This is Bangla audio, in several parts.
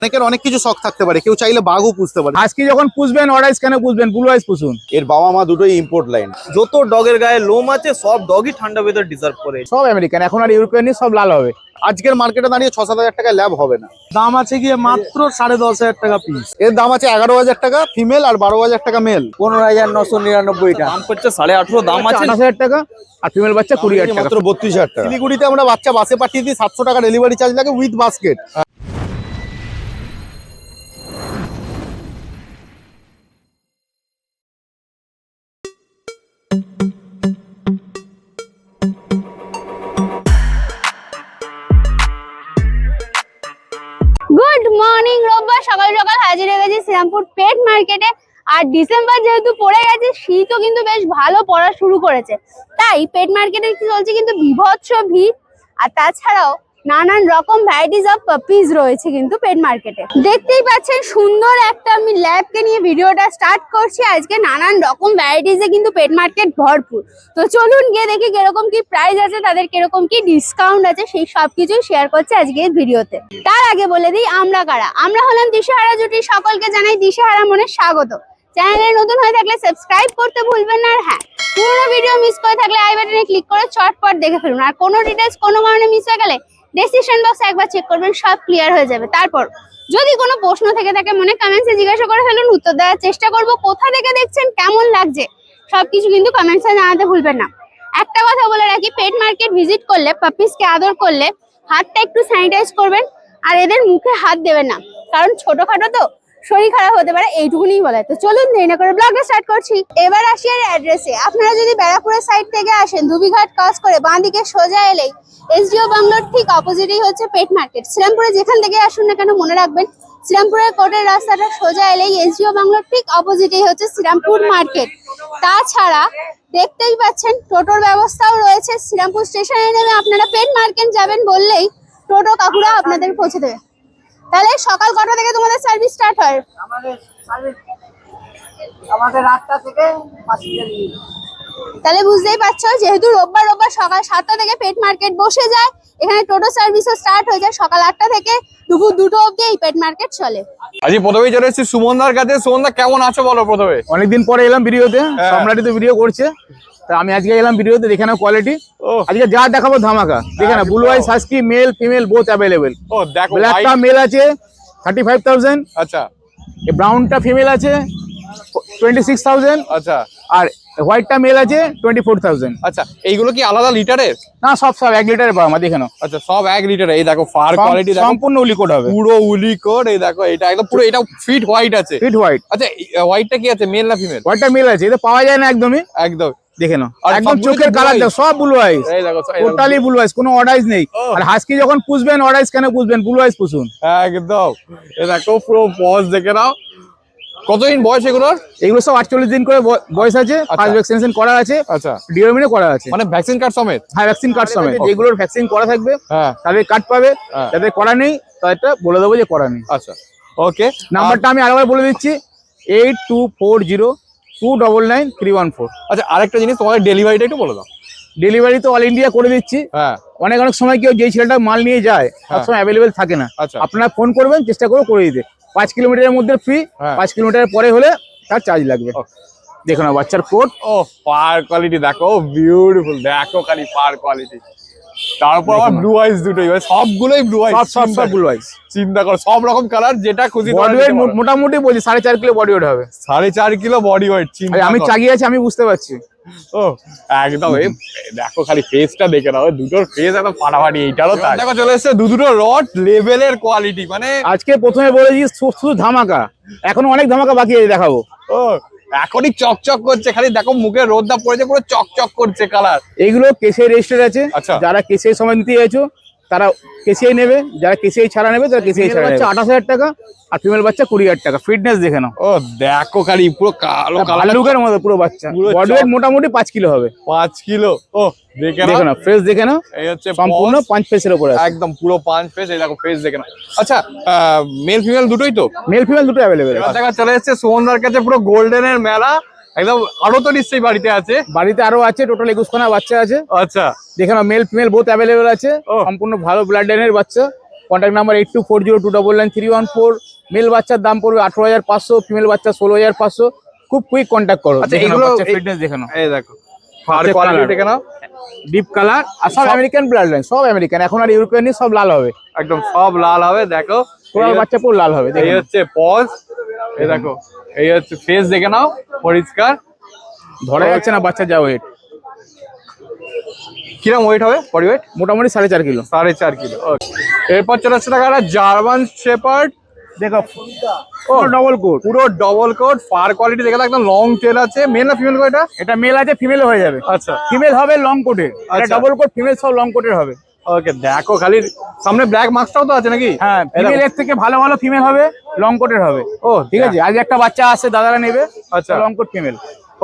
অনেকের অনেক কিছু শখ থাকতে পারে, কেউ চাইলে বাঘও পুষতে পারে। আজকে যখন পুষবেন অর্ডাইস কেন পুষবেন, ব্লু আইস পুষুন। এর বাবা মা দুটোই ইম্পোর্ট লাইন। যত ডগের গায়ে লোম আছে সব ডগই ঠান্ডা ওয়েদার ডিজার্ভ করে। সব আমেরিকান, এখন আর ইউরোপিয়ান নেই, সব লাল হবে। আজকের মার্কেটে দাঁড়িয়ে 6-7 হাজার টাকা ল্যাব হবে না। দাম আছে গিয়ে মাত্র 10,500 টাকা পিস। এর দাম আছে 11,000 টাকা ফিমেল আর 12,000 টাকা মেল। 15,999 টাকা দাম করছে, 18,500 দাম আছে। 28,000 টাকা আর ফিমেল বাচ্চা 20,000 টাকা। মাত্র 32,000 টাকা। শিলিগুড়িতে আমরা বাচ্চা বাসে পাঠিয়ে দিই, 700 টাকা ডেলিভারি চার্জ লাগে উইথ বাস্কেট। Good morning. রোববার সকাল সকাল হাজির হয়ে গেছি শ্রীরামপুর পেট মার্কেটে। আর ডিসেম্বর যেহেতু পড়ে গেছে, শীতও কিন্তু বেশ ভালো পড়া শুরু করেছে, তাই পেট মার্কেটে কি চলছে কিন্তু বিভৎস ভিড়। আর তাছাড়াও নানান রকম ভ্যারাইটিস অফ পাপিজ রয়েছে কিন্তু পেট মার্কেটে। দেখতেই পাচ্ছেন সুন্দর একটা আমি ল্যাবকে নিয়ে ভিডিওটা স্টার্ট করছি। আজকে নানান রকম ভ্যারাইটিসে কিন্তু পেট মার্কেট ভরপুর। তো চলুন গিয়ে দেখি কিরকম কি প্রাইস আছে, তাদের কিরকম কি ডিসকাউন্ট আছে, সেই সব কিছুই শেয়ার করছে আজকের ভিডিওতে। তার আগে বলে দিই আমরা কারা। আমরা হলাম দিশেহারা জুটি, সকলকে জানাই দিশেহারা মনে স্বাগত। চ্যানেলে নতুন হয়ে থাকলে সাবস্ক্রাইব করতে ভুলবেন না। আর হ্যাঁ, পুরোনো ভিডিও মিস করে থাকলে আই বাটনে ক্লিক করে চটপট দেখে ফেলুন। আর কোনো ডিটেলস কোনো কারণে মিস হয়ে গেলে ডেসক্রিপশন বক্সে একবার চেক করবেন, সব ক্লিয়ার হয়ে যাবে। তারপর যদি কোনো প্রশ্ন থেকে থাকে মনে কমেন্টসে জিজ্ঞাসা করে ফেলুন, উত্তর দেওয়ার চেষ্টা করব। কোথা থেকে দেখছেন, কেমন লাগছে, সবকিছু কিন্তু কমেন্টসে জানাতে ভুলবেন না। একটা কথা বলে রাখি, পেট মার্কেট ভিজিট করলে, পাপিসকে আদর করলে হাতটা একটু স্যানিটাইজ করবেন আর এদের মুখে হাত দেবেন না, কারণ ছোটখাটো তো শরীর খারাপ হতে পারে, এইটুকুনি বলে। তো চলুন দেরি না করে ব্লগটা স্টার্ট করছি। এবার আসি এর অ্যাড্রেসে। আপনারা যদি ব্যারাকপুরের সাইড থেকে আসেন, ধুবিঘাট ক্রস করে বাঁ দিকে সোজা এলেই এসডিও বাংলোর ঠিক অপোজিটেই হচ্ছে পেট মার্কেট। শ্রীরামপুরে যেখান থেকে আসুন না কেন মনে রাখবেন, শ্রীরামপুরের কোর্টের রাস্তাটা সোজা এলেই এসডিও বাংলোর ঠিক অপোজিটেই হচ্ছে শ্রীরামপুর মার্কেট। তাছাড়া দেখতেই পাচ্ছেন টোটোর ব্যবস্থাও রয়েছে। শ্রীরামপুর স্টেশনে নেমে আপনারা পেট মার্কেট যাবেন বললেই টোটো কাকুরা আপনাদের পৌঁছে দেবে। তাহলে সকাল কটা থেকে তোমাদের সার্ভিস স্টার্ট হয়? আমাদের 8টা থেকে 5টা। তাহলে বুঝতেই পারছো, যেহেতু রোববার সকাল 7টা থেকে পেট মার্কেট বসে যায়, এখানে টোটো সার্ভিসও স্টার্ট হয়ে যায় সকাল 8টা থেকে দুপুর 2টো অবধি এই পেট মার্কেট চলে। আজকে প্রথমেই চলে এসেছি সুমনদার কাছে। সুমনদা কেমন আছো বলো প্রথমে? অনেকদিন পরে এলাম ভিডিওতে, সম্রাটই তো ভিডিও করছে, তা আমি আজকে এলাম ভিডিওতে। দেখে নাও কোয়ালিটি। আজকে যা দেখাবো ধামাকা। দেখে না, blue ice husky male female both available. ও দেখো, ব্ল্যাকটা মেল আছে 35,000, আচ্ছা এই ব্রাউনটা ফিমেল আছে 26,000, আচ্ছা আর হোয়াইটটা মেল আছে 24,000। আচ্ছা, এইগুলো কি আলাদা লিটারের? না, সব 1 লিটারের পাওয়া, দেখে নাও। আচ্ছা, সব 1 লিটারে। এই দেখো ফার কোয়ালিটি, দেখো সম্পূর্ণ উলিকোড হবে, পুরো উলিকোড। এই দেখো এটা একদম পুরো, এটা ফিট হোয়াইট আছে। Feet white. আচ্ছা, হোয়াইটটা কি আছে, মেল না ফিমেল? হোয়াইটটা মেল আছে, এটা পাওয়া যায় না একদমই। একদম দেখে নাও, আর একদম সবগুলো চোখের তো কালার blue দেখো, সব ব্লু আইস, এই দেখো টোটালি ব্লু আইস, কোনো অর্ডাইস নেই। আর হাস্কি যখন পুষবেন অর্ডাইস কেন পুষবেন, ব্লু আইস পুষুন একদম। এই দেখো পুরো পজ দেখে নাও। কতদিন বয়স এগুলোর? এগুলো সব 48 দিন করে বয়স আছে। ফার্স্ট ভ্যাকসিনেশন করা আছে, আচ্ছা, ডিওমিনে করা আছে, মানে ভ্যাকসিন কার্ড সমেত। হ্যাঁ, ভ্যাকসিন কার্ড সমেত। যেগুলোর ভ্যাকসিন করা থাকবে হ্যাঁ, তাদের কার্ড পাবে, হ্যাঁ। যাদের করা নেই তাদেরটা বলে দেবো যে করা নেই। আচ্ছা, ওকে। নাম্বারটা আমি আরেকবার বলে দিচ্ছি, 8240299314। আচ্ছা, আরেকটা জিনিস, তোমাদের ডেলিভারিটা একটু বলে দাও। ডেলিভারি তো অল ইন্ডিয়া করে দিচ্ছি। হ্যাঁ, অনেক সময় কেউ যেই ছেলেটা মাল নিয়ে যায় সবসময় অ্যাভেলেবেল থাকে না। আচ্ছা, আপনারা ফোন করবেন, চেষ্টা করে দিতে। 5 কিলোমিটারের মধ্যে ফ্রি, 5 কিলোমিটারের পরে হলে তার চার্জ লাগবে। দেখো না বাচ্চার কোট, ও পার কোয়ালিটি দেখো, বিউটিফুল। দেখো খালি পার কোয়ালিটি। তারপর আবার ব্লু আইস দুটোই, সবগুলোই ব্লু আইস, সব ব্লু আইস। চিন্তা করো, সব রকম কালার, যেটা খুশি। বডি ওয়েট মোটামুটি বলছি 4.5 কিলো বডি ওয়েট হবে। 4.5 কিলো বডি ওয়েট। আমি চাগিয়ে আছি, আমি বুঝতে পারছি। ও একদম। দেখো খালি ফেসটা দেখে নাও, দুটোর ফেস একদম ফাটাফাটি। এইটারও তাই দেখো চলে এসেছে দুটো রড লেভেলের কোয়ালিটি। মানে আজকে প্রথমে বলেছি শুধু ধামাকা, এখনো অনেক ধামাকা বাকি আছে, দেখাবো। ও এখনই চকচক করছে, খালি দেখো মুখে রোদটা পড়েছে, পুরো চকচক করছে কালার। এইগুলো কেসিআই রেজিস্টার আছে। আচ্ছা, যারা কেসিআই সময় নিতে চাইছো তারা কেসিআই নেবে, যারা কেসিআই ছাড়া নেবে তারা কেসিআই ছাড়া নেবে। 28,000 টাকা আর ফিমেল বাচ্চা 20,000 টাকা। ফিটনেস দেখে নাও, ও দেখো খালি পুরো কালো কালো ভাল্লুকের মতো পুরো বাচ্চা। বডি ওয়েট মোটামুটি 5 কিলো হবে। 5 কিলো। ও দেখে নাও ফেস দেখে নাও, এই হচ্ছে সম্পূর্ণ 5 ফেসের উপরে আছে, একদম পুরো 5 ফেস। এই দেখো ফেস দেখে নাও। আচ্ছা, মেল ফিমেল দুটোই তো? মেল ফিমেল দুটো অ্যাভেলেবেল। দেখা চলে এসেছে সুমনদার কাছে পুরো গোল্ডেনের মেলা। একদম আরো তো নিশ্চয়ই বাড়িতে আছে? বাড়িতে আরো আছে, টোটাল 21 খানা বাচ্চা আছে। আচ্ছা, দেখে নাও, মেল ফিমেল বোথ অ্যাভেলেবেল আছে। সম্পূর্ণ ভালো ব্লাড লাইনের বাচ্চা, কন্ট্যাক্ট নাম্বার 8240299314। মেল বাচ্চার দাম পড়বে 18,500, ফিমেল বাচ্চা 16,500। খুব কুইক কন্ট্যাক্ট করো। আচ্ছা, দেখে নাও এগুলো বাচ্চার ফিটনেস দেখে নাও। এই দেখো ফার বাচ্চার কোয়ালিটি colour। দেখে নাও, ডিপ কালার আর সব আমেরিকান ব্লাড লাইন, সব আমেরিকান। এখন আর ইউরোপিয়ান সব লাল হবে, একদম সব লাল হবে। দেখো তোমার বাচ্চা পুরো লাল হবে। এই দেখে নাও। হচ্ছে পজ, এই দেখো এই হচ্ছে ফেস দেখে নাও পরিষ্কার। ধরা যাচ্ছে না বাচ্চা যা ওয়েট। কিরম ওয়েট হবে বডি ওয়েট? মোটামুটি 4.5 কিলো। 4.5 কিলো। এরপর চলে আসছে টাকা জার্মান শেপার্ড। দেখো ও ডবল কোট, পুরো ডবল কোট, ফার কোয়ালিটি দেখে একদম লং টেল আছে। মেল না ফিমেল এটা? এটা মেল আছে, ফিমেল হয়ে যাবে। আচ্ছা ফিমেল হবে লং কোটের, এটা আচ্ছা। ডবল কোট, ফিমেল সব লং কোটের হবে। ওকে, দেখো খালি সামনে ব্ল্যাক মার্কসটাও তো আছে নাকি? হ্যাঁ, ফিমেল এর থেকে ভালো ভালো ফিমেল হবে, লং কোটের হবে। ও ঠিক আছে, আজ একটা বাচ্চা আছে দাদারা নেবে, আচ্ছা লং কোট ফিমেল।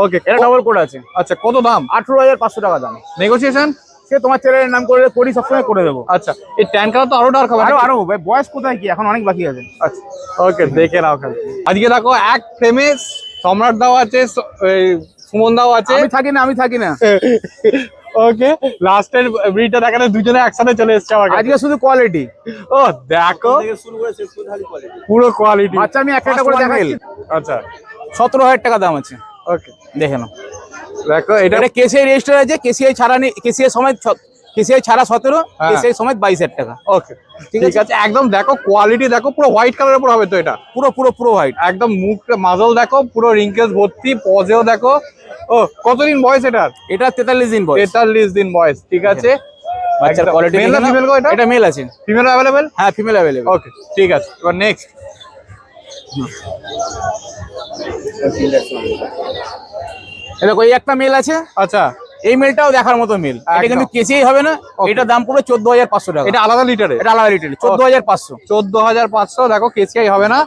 ওকে, এটা ডবল কোট আছে, আচ্ছা কত দাম? 18,500 টাকা দাম। নেগোসিয়েশন সে তোমার ছেলের নাম করে করি, সবসময় করে দেবো। আচ্ছা, এই ট্যান কালার তো আরো ডার্ক হবে। আরো ভাই, বয়স কোথায় কি, এখন অনেক বাকি আছে। আচ্ছা ওকে, দেখে নাও খালি। আজকে দেখো এক ফ্রেমে সম্রাট দাও আছে, সুমন দাও আছে। আমি থাকি না। ওকে, লাস্টের ব্রিডটা দেখানো দুজনে একসাথে চলে এসেছে আমার কাছে। আজকে শুধু কোয়ালিটি। ও দেখো পুরো কোয়ালিটি। বাচ্চা আমি একটা করে দেখাচ্ছি। আচ্ছা 17,000 টাকা দাম আছে। ওকে, দেখে নাও। দেখো এটা এটা কেসিআই রেজিস্টার আছে, কেসিআই ছাড়া নেই, কেসিআই সমেত, কেসিআই ছাড়া 17, হ্যাঁ। কেসিআই সমেত 22,000 টাকা। ওকে ঠিক আছে, একদম দেখো কোয়ালিটি দেখো, পুরো হোয়াইট কালারের উপর হবে তো এটা? পুরো হোয়াইট। একদম মুখ মাজল দেখো, পুরো রিঙ্কেলস ভর্তি, পজেও দেখো। ও কতদিন বয়স এটার? এটা 43 দিন বয়স। 43 দিন বয়স, ঠিক আছে। বাচ্চার কোয়ালিটি মেল না ফিমেল গো এটা? এটা মেল আছে। Female available? হ্যাঁ, ফিমেল अवेलेबल। ওকে ঠিক আছে, এবার নেক্সট। দেখো এই একটা মেল আছে, আচ্ছা, এই মেলটাও দেখার মতো মেল। এটা একদম। কিন্তু কেসিআই হবে না, Okay. এটা দাম পুরো 14,500 টাকা। এটা আলাদা লিটারে? এটা আলাদা রিটেল 14,500। 14,500। দেখো কেসিআই হবে না,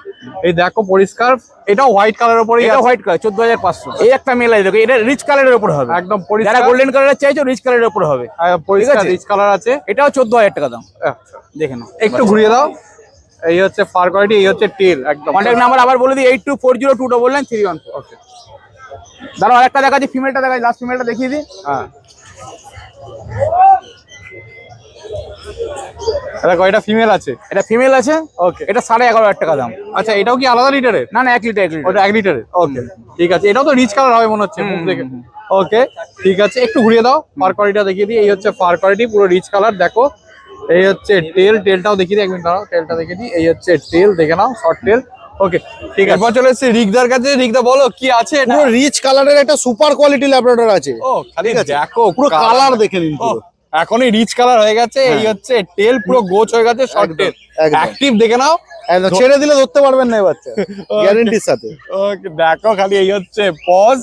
এই দেখো পরিষ্কার। এটাও হোয়াইট কালারের উপরে, এটা হোয়াইট কালার 14,500। এই একটা মেল আছে, দেখো এটা রিচ কালারের উপর হবে। একদম যারা পরিষ্কার, গোল্ডেন কালারের চাইছো রিচ কালারের উপর হবে। পরিষ্কার ঠিক আছে? রিচ কালার আছে। এটাও 14,000 টাকা দাম। আচ্ছা, দেখে নাও। একটু ঘুরিয়ে দাও। এই হচ্ছে ফার কোয়ালিটি, এই হচ্ছে টেল। একদম কন্ট্যাক্ট নাম্বার আবার বলে দিই 8240299314। ওকে, দাঁড়াও আরেকটা দেখাচ্ছি, ফিমেলটা দেখাচ্ছি, লাস্ট ফিমেলটা দেখিয়ে দিই। হ্যাঁ দেখো এটা ফিমেল আছে। এটা ফিমেল আছে, ওকে, এটা 11,500 টাকা দাম। আচ্ছা এটাও কি আলাদা লিটারের? না 1 লিটার 1 লিটার। ওটা 1 লিটারের। ওকে ঠিক আছে, এটাও তো রিচ কালার হবে মনে হচ্ছে মুখ দেখে। ওকে ঠিক আছে, একটু ঘুরিয়ে দাও, ফার কোয়ালিটিটা দেখিয়ে দিই। এই হচ্ছে ফার কোয়ালিটি, পুরো রিচ কালার। দেখো এই হচ্ছে টেল, টেলটাও দেখিয়ে দিই। 1 মিনিট দাঁড়াও, টেলটা দেখিয়ে দিই। এই হচ্ছে টেল, দেখে নাও, শর্ট টেল। ওকে ঠিক আছে, এরপর চলে এসেছে রিকদার কাছে। রিকদা বলো কি আছে এটা? পুরো রিচ কালারের একটা সুপার কোয়ালিটি ল্যাব্রাডর আছে। ও খালি দেখো পুরো কালার দেখে নিন ও, পুরো। এখনই রিচ কালার হয়ে গেছে। এই হচ্ছে টেল, পুরো গোছ হয়ে গেছে, শর্ট টেল, একদম। অ্যাক্টিভ দেখে নাও। একদম ছেড়ে দিলে ধরতে পারবেন না এই বাচ্চা, গ্যারান্টির সাথে। ওকে দেখো খালি, এই হচ্ছে পজ।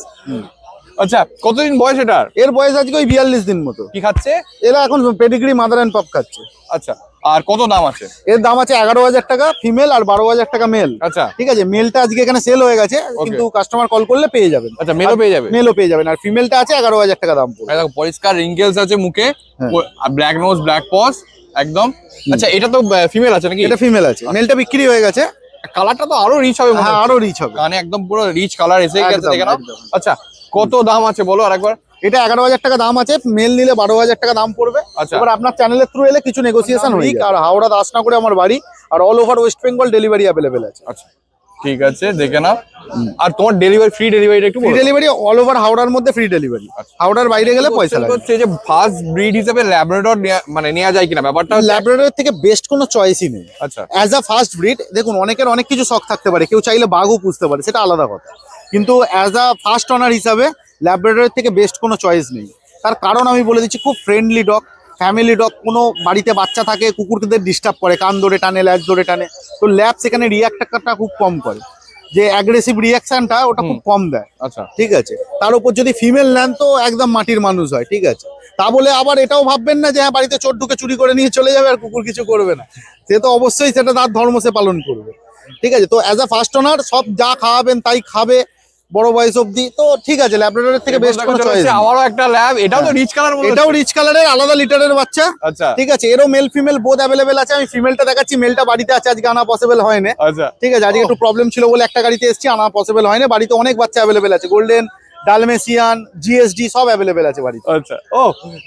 আচ্ছা কতদিন বয়স এটার? এর বয়স আজকে ওই 42 দিন মতো। কি খাচ্ছে? এরা এখন পেডিগ্রি মাদার এন্ড পপ খাচ্ছে। আচ্ছা, আর কত দাম আছে? এর দাম আছে 11,000 টাকা ফিমেল আর 12,000 টাকা মেল। আচ্ছা ঠিক আছে, মেলটা আজকে এখানে সেল হয়ে গেছে, কিন্তু কাস্টমার কল করলে পেয়ে যাবেন। আচ্ছা, মেলও পেয়ে যাবে? মেলও পেয়ে যাবেন, আর ফিমেলটা আছে 11,000 টাকা দাম পড়বে। এই দেখো পরিষ্কার রিঙ্কেলস আছে মুখে, হ্যাঁ। ব্ল্যাক নোজ, ব্ল্যাক পজ একদম। আচ্ছা এটা তো ফিমেল আছে নাকি? এটা ফিমেল আছে, মেলটা বিক্রি হয়ে গেছে। কালারটা তো আরো রিচ হবে মনে হ্যাঁ, হচ্ছে। আরো রিচ হবে। কানে একদম পুরো রিচ কালার এসে গেছে, একদম, দেখে নাও। একদম। আচ্ছা কত দাম আছে বলো আরেকবার? এটা 11,000 টাকা দাম আছে, মেল নিলে 12,000 টাকা দাম পড়বে। আচ্ছা। এবার আপনার চ্যানেলের থ্রু এলে কিছু নেগোসিয়েশন হয়ে যাবে। আর হাওড়া দাসনগরে আমার বাড়ি, আর all over West Bengal delivery available আছে। আচ্ছা ঠিক আছে, দেখে নাও। আর তোমার ডেলিভারি, ফ্রি ডেলিভারিটা একটু ফ্রি বলো। ডেলিভারি অল ওভার হাওড়ার মধ্যে, ফ্রি ডেলিভারি। হাওড়ার বাইরে গেলে পয়সা লাগে। হচ্ছে যে ফার্স্ট ব্রিড হিসেবে ল্যাব্রাডর মানে নেওয়া যায় কিনা ব্যাপারটা হচ্ছে- ল্যাব্রাডরের থেকে বেস্ট কোনো চয়েসই নেই আচ্ছা অ্যাজ আ ফার্স্ট ব্রিড। দেখুন, অনেকের অনেক কিছু শখ থাকতে পারে, কেউ চাইলে বাঘও পুষতে পারে, সেটা আলাদা কথা। কিন্তু অ্যাজ আ ফার্স্ট অনার হিসাবে ল্যাব্রাডরের থেকে বেস্ট কোনো চয়েস নেই। তার কারণ আমি বলে দিচ্ছি, খুব ফ্রেন্ডলি ডগ, ফ্যামিলি ডগ। কোনো বাড়িতে বাচ্চা থাকে, কুকুরদের ডিস্টার্ব করে, কান ধরে টানে, ল্যাজ ধরে টানে, তো ল্যাব সেখানে রিয়াক্টটা খুব কম করে, যে অ্যাগ্রেসিভ রিয়াকশনটা ওটা খুব কম দেয়। আচ্ছা ঠিক আছে, তার উপর যদি ফিমেল নেন তো একদম মাটির মানুষ হয়। ঠিক আছে, তা বলে আবার এটাও ভাববেন না যে হ্যাঁ বাড়িতে চোর ঢুকে চুরি করে নিয়ে চলে যাবে আর কুকুর কিছু করবে না। সে তো অবশ্যই সেটা তার ধর্ম সে পালন করবে। ঠিক আছে, তো অ্যাজ আ ফার্স্ট ওনার সব যা খাওয়াবেন তাই খাবে বড় বয়স অব্দি, তো ঠিক আছে। ল্যাব্রাডরের থেকে বেস্ট কোনো চয়েস। আবারও একটা ল্যাব, এটাও তো রিচ কালার। এটাও রিচ কালারের, আলাদা লিটারের বাচ্চা। আচ্ছা ঠিক আছে, এরও মেল ফিমেল বোথ অ্যাভেলেবেল আছে। আমি ফিমেলটা দেখাচ্ছি, মেলটা বাড়িতে আছে, আজকে আনা পসিবল হয়নি। আচ্ছা ঠিক আছে, আজকে একটু প্রবলেম ছিল বলে একটা গাড়িতে এসেছি, আনা পসিবল হয়নি। বাড়িতে অনেক বাচ্চা অ্যাভেলেবেল আছে, গোল্ডেন, ডালমেসিয়ান, জিএসডি সব অ্যাভেলেবেল আছে বাড়িতে। আচ্ছা, ও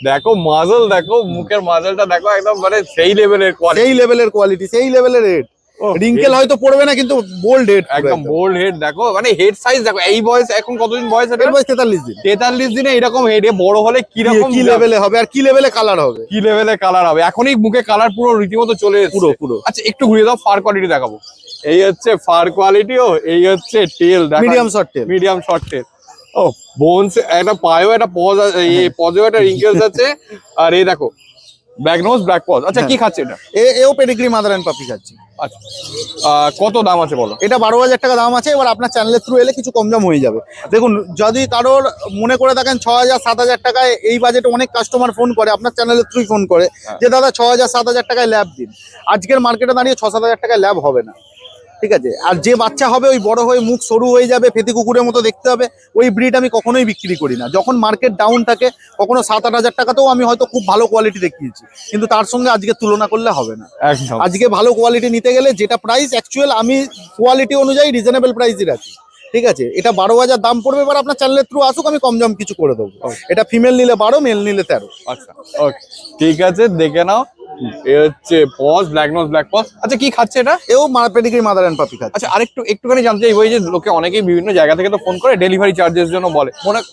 দেখো মাজল, দেখো মুখের মাজলটা দেখো, একদম মানে সেই লেভেলের কোয়ালিটি, সেই লেভেলের কোয়ালিটি, সেই লেভেলের রেট। ও, রিঙ্কেল হয়তো পড়বে না কিন্তু বোল্ড হেড, একদম বোল্ড হেড। দেখো মানে হেড সাইজ দেখো, এই বয়স এখন কতদিন বয়স এটা? এর বয়স 43 দিন। 43 দিনে এরকম হেডে বড় হলে কিরকম কি লেভেলে হবে আর কি লেভেলে কালার হবে, কি লেভেলে কালার হবে। এখনই মুখে কালার পুরো রীতিমতো চলে এসেছে পুরো পুরো। আচ্ছা, একটু ঘুরিয়ে দাও, ফার কোয়ালিটি দেখাবো। এই হচ্ছে ফার কোয়ালিটি, ও এই হচ্ছে tail, medium short tail. Medium short tail. ও বোনস, একটা পায়েও একটা পজ, এই পজেও একটা রিঙ্কেলস আছে। আর এই দেখো ব্ল্যাক নোজ ব্ল্যাক পজ। আচ্ছা, কি খাচ্ছে এটা? এও পেডিগ্রি মাদার এন্ড পাপি খাচ্ছে। আচ্ছা, কত দাম আছে বলো? এটা 12,000 টাকা দাম আছে। এবার আপনার চ্যানেলের থ্রু এলে কিছু কম দাম হয়ে যাবে। দেখুন, যদি কারোর মনে করে থাকেন 6,000 7,000 টাকায়, এই বাজেটে অনেক কাস্টমার ফোন করে আপনার চ্যানেলের থ্রুই ফোন করে যে দাদা 6,000 7,000 টাকায় ল্যাব দিন। আজকের মার্কেটে দাঁড়িয়ে 6-7,000 টাকায় ল্যাব হবে না, ঠিক আছে? আর যে বাচ্চা হবে ওই বড় হয়ে মুখ সরু হয়ে যাবে, ফেতি কুকুরের মতো দেখতে হবে, ওই ব্রিড আমি কখনোই বিক্রি করি না। যখন মার্কেট ডাউন থাকে কখনো 7-8 হাজার টাকাতেও আমি হয়তো খুব ভালো কোয়ালিটি দেখিয়েছি, কিন্তু তার সঙ্গে আজকে তুলনা করলে হবে না। একদম। আজকে ভালো কোয়ালিটি নিতে গেলে যেটা প্রাইস অ্যাকচুয়াল, আমি কোয়ালিটি অনুযায়ী রিজনেবল প্রাইসই রাখি, ঠিক আছে? এটা 12,000 দাম পড়বে। এবার আপনার চ্যানেলের থ্রু আসুক, আমি কম দাম কিছু করে দেবো। এটা ফিমেল নিলে 12, মেল নিলে 13। আচ্ছা, ওকে, ঠিক আছে, দেখে নাও। এ হচ্ছে paws, black nose black paws. আচ্ছা, কি খাচ্ছে এটা? এও পেডিগ্রি মাদার এন্ড পাপি খাচ্ছে। আচ্ছা, একটুখানি জানতে চাই, ওই যে লোকে অনেকেই বিভিন্ন জায়গা থেকে তো ফোন করে ডেলিভারি চার্জেস জন্য বলে,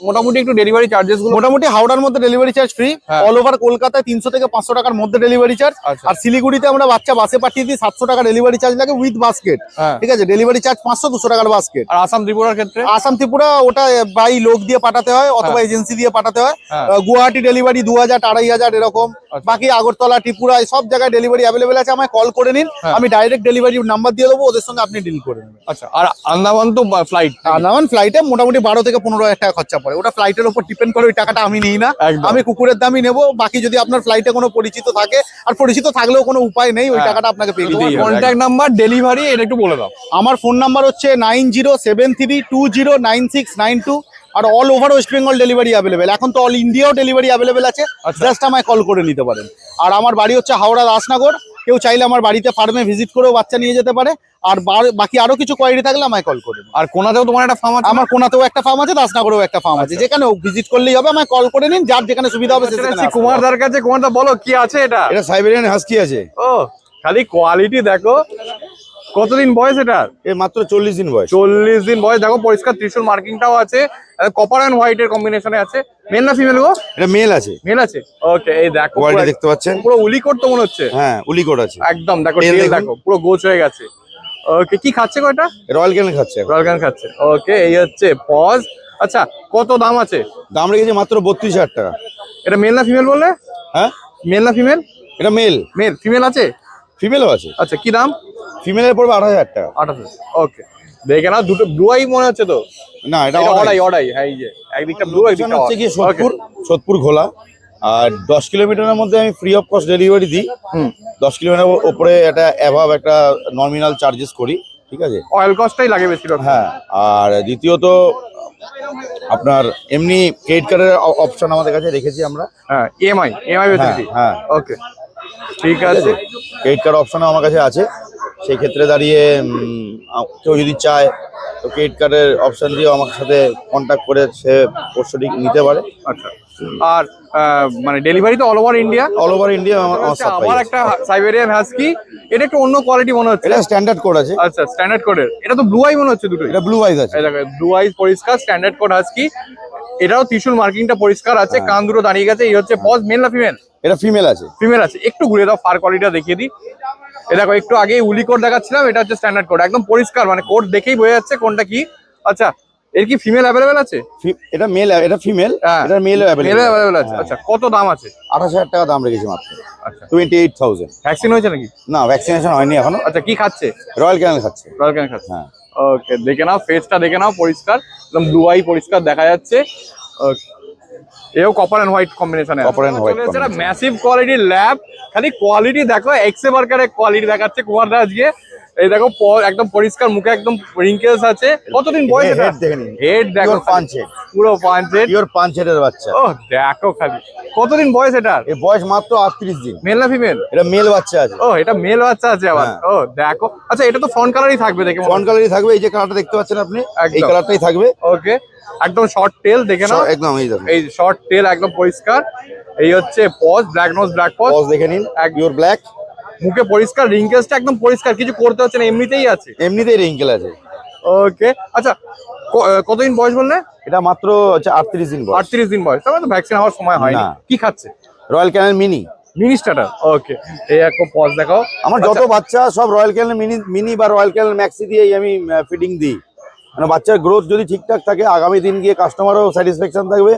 মোটামুটি একটু ডেলিভারি চার্জেস গুলো। মোটামুটি হাওড়ার মধ্যে ডেলিভারি চার্জ ফ্রি, হ্যাঁ। অল ওভার কলকাতায় 300 থেকে 500 টাকার মধ্যে ডেলিভারি চার্জ। আচ্ছা। আর শিলিগুড়িতে আমরা বাচ্চা বাসে পাঠিয়ে দিই, 700 টাকা ডেলিভারি চার্জ লাগে উইথ বাস্কেট, হ্যাঁ। ঠিক আছে? ডেলিভারি চার্জ 500-200 টাকার বাস্কেট। আর আসাম ত্রিপুরার ক্ষেত্রে? আসাম ত্রিপুরা ওটা বাই লোক দিয়ে পাঠাতে হয় অথবা এজেন্সি দিয়ে পাঠাতে হয়। হ্যাঁ। গুয়াহাটি ডেলিভারি 2,000-2,500 এরকম। আচ্ছা। বাকি আগরতলা, ত্রিপুরা সব জায়গায় ডেলিভারি অ্যাভেলেবেল আছে। আমায় কল করে নিন, হ্যাঁ। আমি ডাইরেক্ট ডেলিভারি নাম্বার দিয়ে দেবো, ওদের সঙ্গে আপনি ডিল করে নেবেন। আচ্ছা, আর আন্দামান তো ফ্লাইট? আন্দামান ফ্লাইটে মোটামুটি 12 থেকে 15,000 টাকা খরচা পড়ে। ওটা ফ্লাইটের উপর ডিপেন্ড করে, ওই টাকাটা আমি নিই না, একদম। আমি কুকুরের দামই নেবো। বাকি যদি আপনার ফ্লাইটে কোনো পরিচিত থাকে, আর পরিচিত থাকলেও কোনো উপায় নেই, ওই হ্যাঁ। টাকাটা আপনাকে পে দিতেই হবে। কন্ট্যাক্ট নাম্বার, ডেলিভারি, এটা একটু বলে দাও। আমার ফোন নাম্বার হচ্ছে 9073209692, আর all over West Bengal delivery available. এখন তো অল ইন্ডিয়াও ডেলিভারি অ্যাভেলেবেল আছে, আচ্ছা। জাস্ট আমায় কল করে নিতে পারেন। আর আমার বাড়ি হচ্ছে হাওড়া দাসনগর। কেউ চাইলে আমার বাড়িতে ফার্মে ভিজিট করেও বাচ্চা নিয়ে যেতে পারে। আর বাকি আরো কিছু কোয়ারি থাকলে আমায় কল করে নিন। আর কোনাতেও তোমার একটা ফার্ম আছে? আমার কোনাতেও একটা ফার্ম আছে, দাসনগরেও একটা ফার্ম আছে, যেখানে ভিজিট করলেই হবে। আমায় কল করে নিন, যার যেখানে সুবিধা হবে সেখানে আসতে কুমার দার কাছে। কুমার দা, বলো কি আছে এটা? এটা সাইবেরিয়ান হাস্কি আছে। ও, খালি কোয়ালিটি দেখো। কতদিন বয়স এটা? এর মাত্র 40 দিন বয়স। 40 দিন বয়স। দেখো পরিষ্কার ত্রিশূল মার্কিংটাও আছে, কপার এন্ড হোয়াইট এর কম্বিনেশনে আছে। মেল না ফিমেল গো? এটা মেল আছে। মেল আছে, ওকে। এই দেখো কোয়ালিটি দেখতে পাচ্ছেন? পুরো উলিকোট তো মনে হচ্ছে। হ্যাঁ, উলিকোট আছে। একদম দেখো, Tail টেল দেখুন। দেখো পুরো গোছ হয়ে গেছে। ওকে, কি খাচ্ছে গো এটা? রয়্যাল ক্যানেল খাচ্ছে এখন। রয়্যাল ক্যান খাচ্ছে, ওকে। এই হচ্ছে পজ। আচ্ছা, কত দাম আছে? দাম রেখেছে মাত্র 32,000 টাকা। এটা মেল না ফিমেল বললে? হ্যাঁ, মেল না ফিমেল? এটা মেল। মেল, ফিমেল আছে? ফিমেলও আছে। আচ্ছা, কি দাম? ফিমেলের পড়বে 28,000 টাকা। 28। ওকে, দেখে না, দুটো ব্লু আই মনে হচ্ছে তো। না, এটা অডাই, অডাই। হ্যাঁ, এই যে একদিকটা ব্লু, লোকেশন হচ্ছে কি সোদপুর ঘোলা। আর 10 কিলোমিটারের মধ্যে আমি ফ্রি অফ কস্ট ডেলিভারি দিই। 10 কিলোমিটার ওপরে একটা অ্যাভাব একটা নমিনাল চার্জেস করি, ঠিক আছে? অয়েল কস্টটাই লাগে বেশিরভাগ। হ্যাঁ, আর দ্বিতীয়ত আপনার এমনি ক্রেডিট কার্ডের অপশন আমাদের কাছে রেখেছি আমরা। হ্যাঁ, ইএমআই ফ্যাসিলিটি। হ্যাঁ, ওকে, ঠিক আছে। ক্রেডিট কার্ড অপশনও আমার কাছে আছে। সেই ক্ষেত্রে দাঁড়িয়ে কেউ যদি চায় তো ক্রেডিট কার্ডের অপশন দিয়েও আমার সাথে কন্ট্যাক্ট করে সে পোর্শনটি নিতে পারে। আচ্ছা, আর মানে ডেলিভারি তো all over India? All over India আমার সাপ্লাই। আবার একটা সাইবেরিয়ান হাস্কি, এটা একটু অন্য কোয়ালিটি মনে হচ্ছে। এটা স্ট্যান্ডার্ড কোড আছে। আচ্ছা, স্ট্যান্ডার্ড কোডের। এটা তো ব্লু আই মনে হচ্ছে দুটোই। এটা ব্লু আইজ আছে। এই দেখো, ব্লু আইজ পরিষ্কার, স্ট্যান্ডার্ড কোড হাস্কি। এটাও ত্রিশূল মার্কিংটা পরিষ্কার আছে, কান দুটো দাঁড়িয়ে গেছে। এই হচ্ছে পজ। মেল না ফিমেল? এটা ফিমেল আছে। ফিমেল আছে। একটু ঘুরে দাও, ফার কোয়ালিটিটা দেখিয়ে দিই। এ দেখো, একটু আগে উলি কোড দেখাচ্ছিলাম, এটা হচ্ছে স্ট্যান্ডার্ড কোড, একদম পরিষ্কার, মানে কোড দেখেই বোঝা যাচ্ছে কোনটা কি। আচ্ছা, এর কি ফিমেল অ্যাভেলেবেল আছে? এটা মেল, এটা ফিমেল। হ্যাঁ, এটা মেল মেল অ্যাভেলেবল। অ্যাভেলেবল আছে। আচ্ছা, কত দাম আছে? 28,000 টাকা দাম রেখেছি মাত্র। আচ্ছা, 28,000। ভ্যাকসিন হয়েছে নাকি? না, ভ্যাকসিনেশন হয়নি এখনো। আচ্ছা, কি খাচ্ছে? রয়্যাল ক্যানেল খাচ্ছে। রয়্যাল ক্যান খাচ্ছে, হ্যাঁ। ওকে। দেখে নাও, ফেসটা দেখে নাও, পরিষ্কার, একদম ব্লু আই পরিষ্কার দেখা যাচ্ছে। ওকে, এও কপার এন্ড হোয়াইট কম্বিনেশনে। Copper and white combination। Massive কোয়ালিটির ল্যাব। খালি কোয়ালিটি দেখো, এক্সে বার্কারের কোয়ালিটি দেখাচ্ছে কুমার দা আজকে। এই দেখো, একদম পরিষ্কার, মুখে একদম রিঙ্কেলস আছে। কতদিন বয়স এটা? হেড দেখে নিন। হেড দেখো, Pure punch head। পুরো পাঁচ হেড। পিওর পাঁচ হেডের বাচ্চা। ও দেখো খালি, কতদিন বয়স এটা? এর বয়স মাত্র 38 দিন। মেল না ফিমেল? এটা মেল বাচ্চা আছে। ও, এটা মেল বাচ্চা আছে আবার। হ্যাঁ। ও দেখো, আচ্ছা, এটা তো ফ্রন্ট কালারই থাকবে দেখে মনে ফ্রন্ট কালারই থাকবে। এই যে কালারটা দেখতে পাচ্ছেন আপনি, এই একদম। কালারটাই থাকবে। ওকে, একদম শর্ট টেল দেখে নাও, একদম এই দেখুন, এই শর্ট টেল একদম পরিষ্কার। এই হচ্ছে paws, black nose black paws, paws দেখে নিন, পিওর ব্ল্যাক, মুখে পরিষ্কার, রিঙ্কেলসটা একদম পরিষ্কার, কিছু করতে হচ্ছে না, এমনিতেই আছে। এমনিতেই রিঙ্কেল আছে। ওকে, আচ্ছা কতদিন বয়স বললে? এটা মাত্র হচ্ছে 38 দিন বয়স। 38 দিন বয়স, তাহলে তো ভ্যাকসিন হওয়ার সময় হয়নি। না। কি খাচ্ছে? রয়্যাল ক্যানেল মিনি। মিনি স্টার্টার, ওকে। এই একটা পজ দেখাও। আমার যত বাচ্চা সব রয়্যাল ক্যানেল মিনি বা রয়্যাল ক্যানেল ম্যাক্সি দিয়েই আমি ফিডিং দিই। মানে বাচ্চার গ্রোথ যদি ঠিকঠাক থাকে, আগামী দিন গিয়ে কাস্টমারও স্যাটিসফ্যাকশন থাকবে,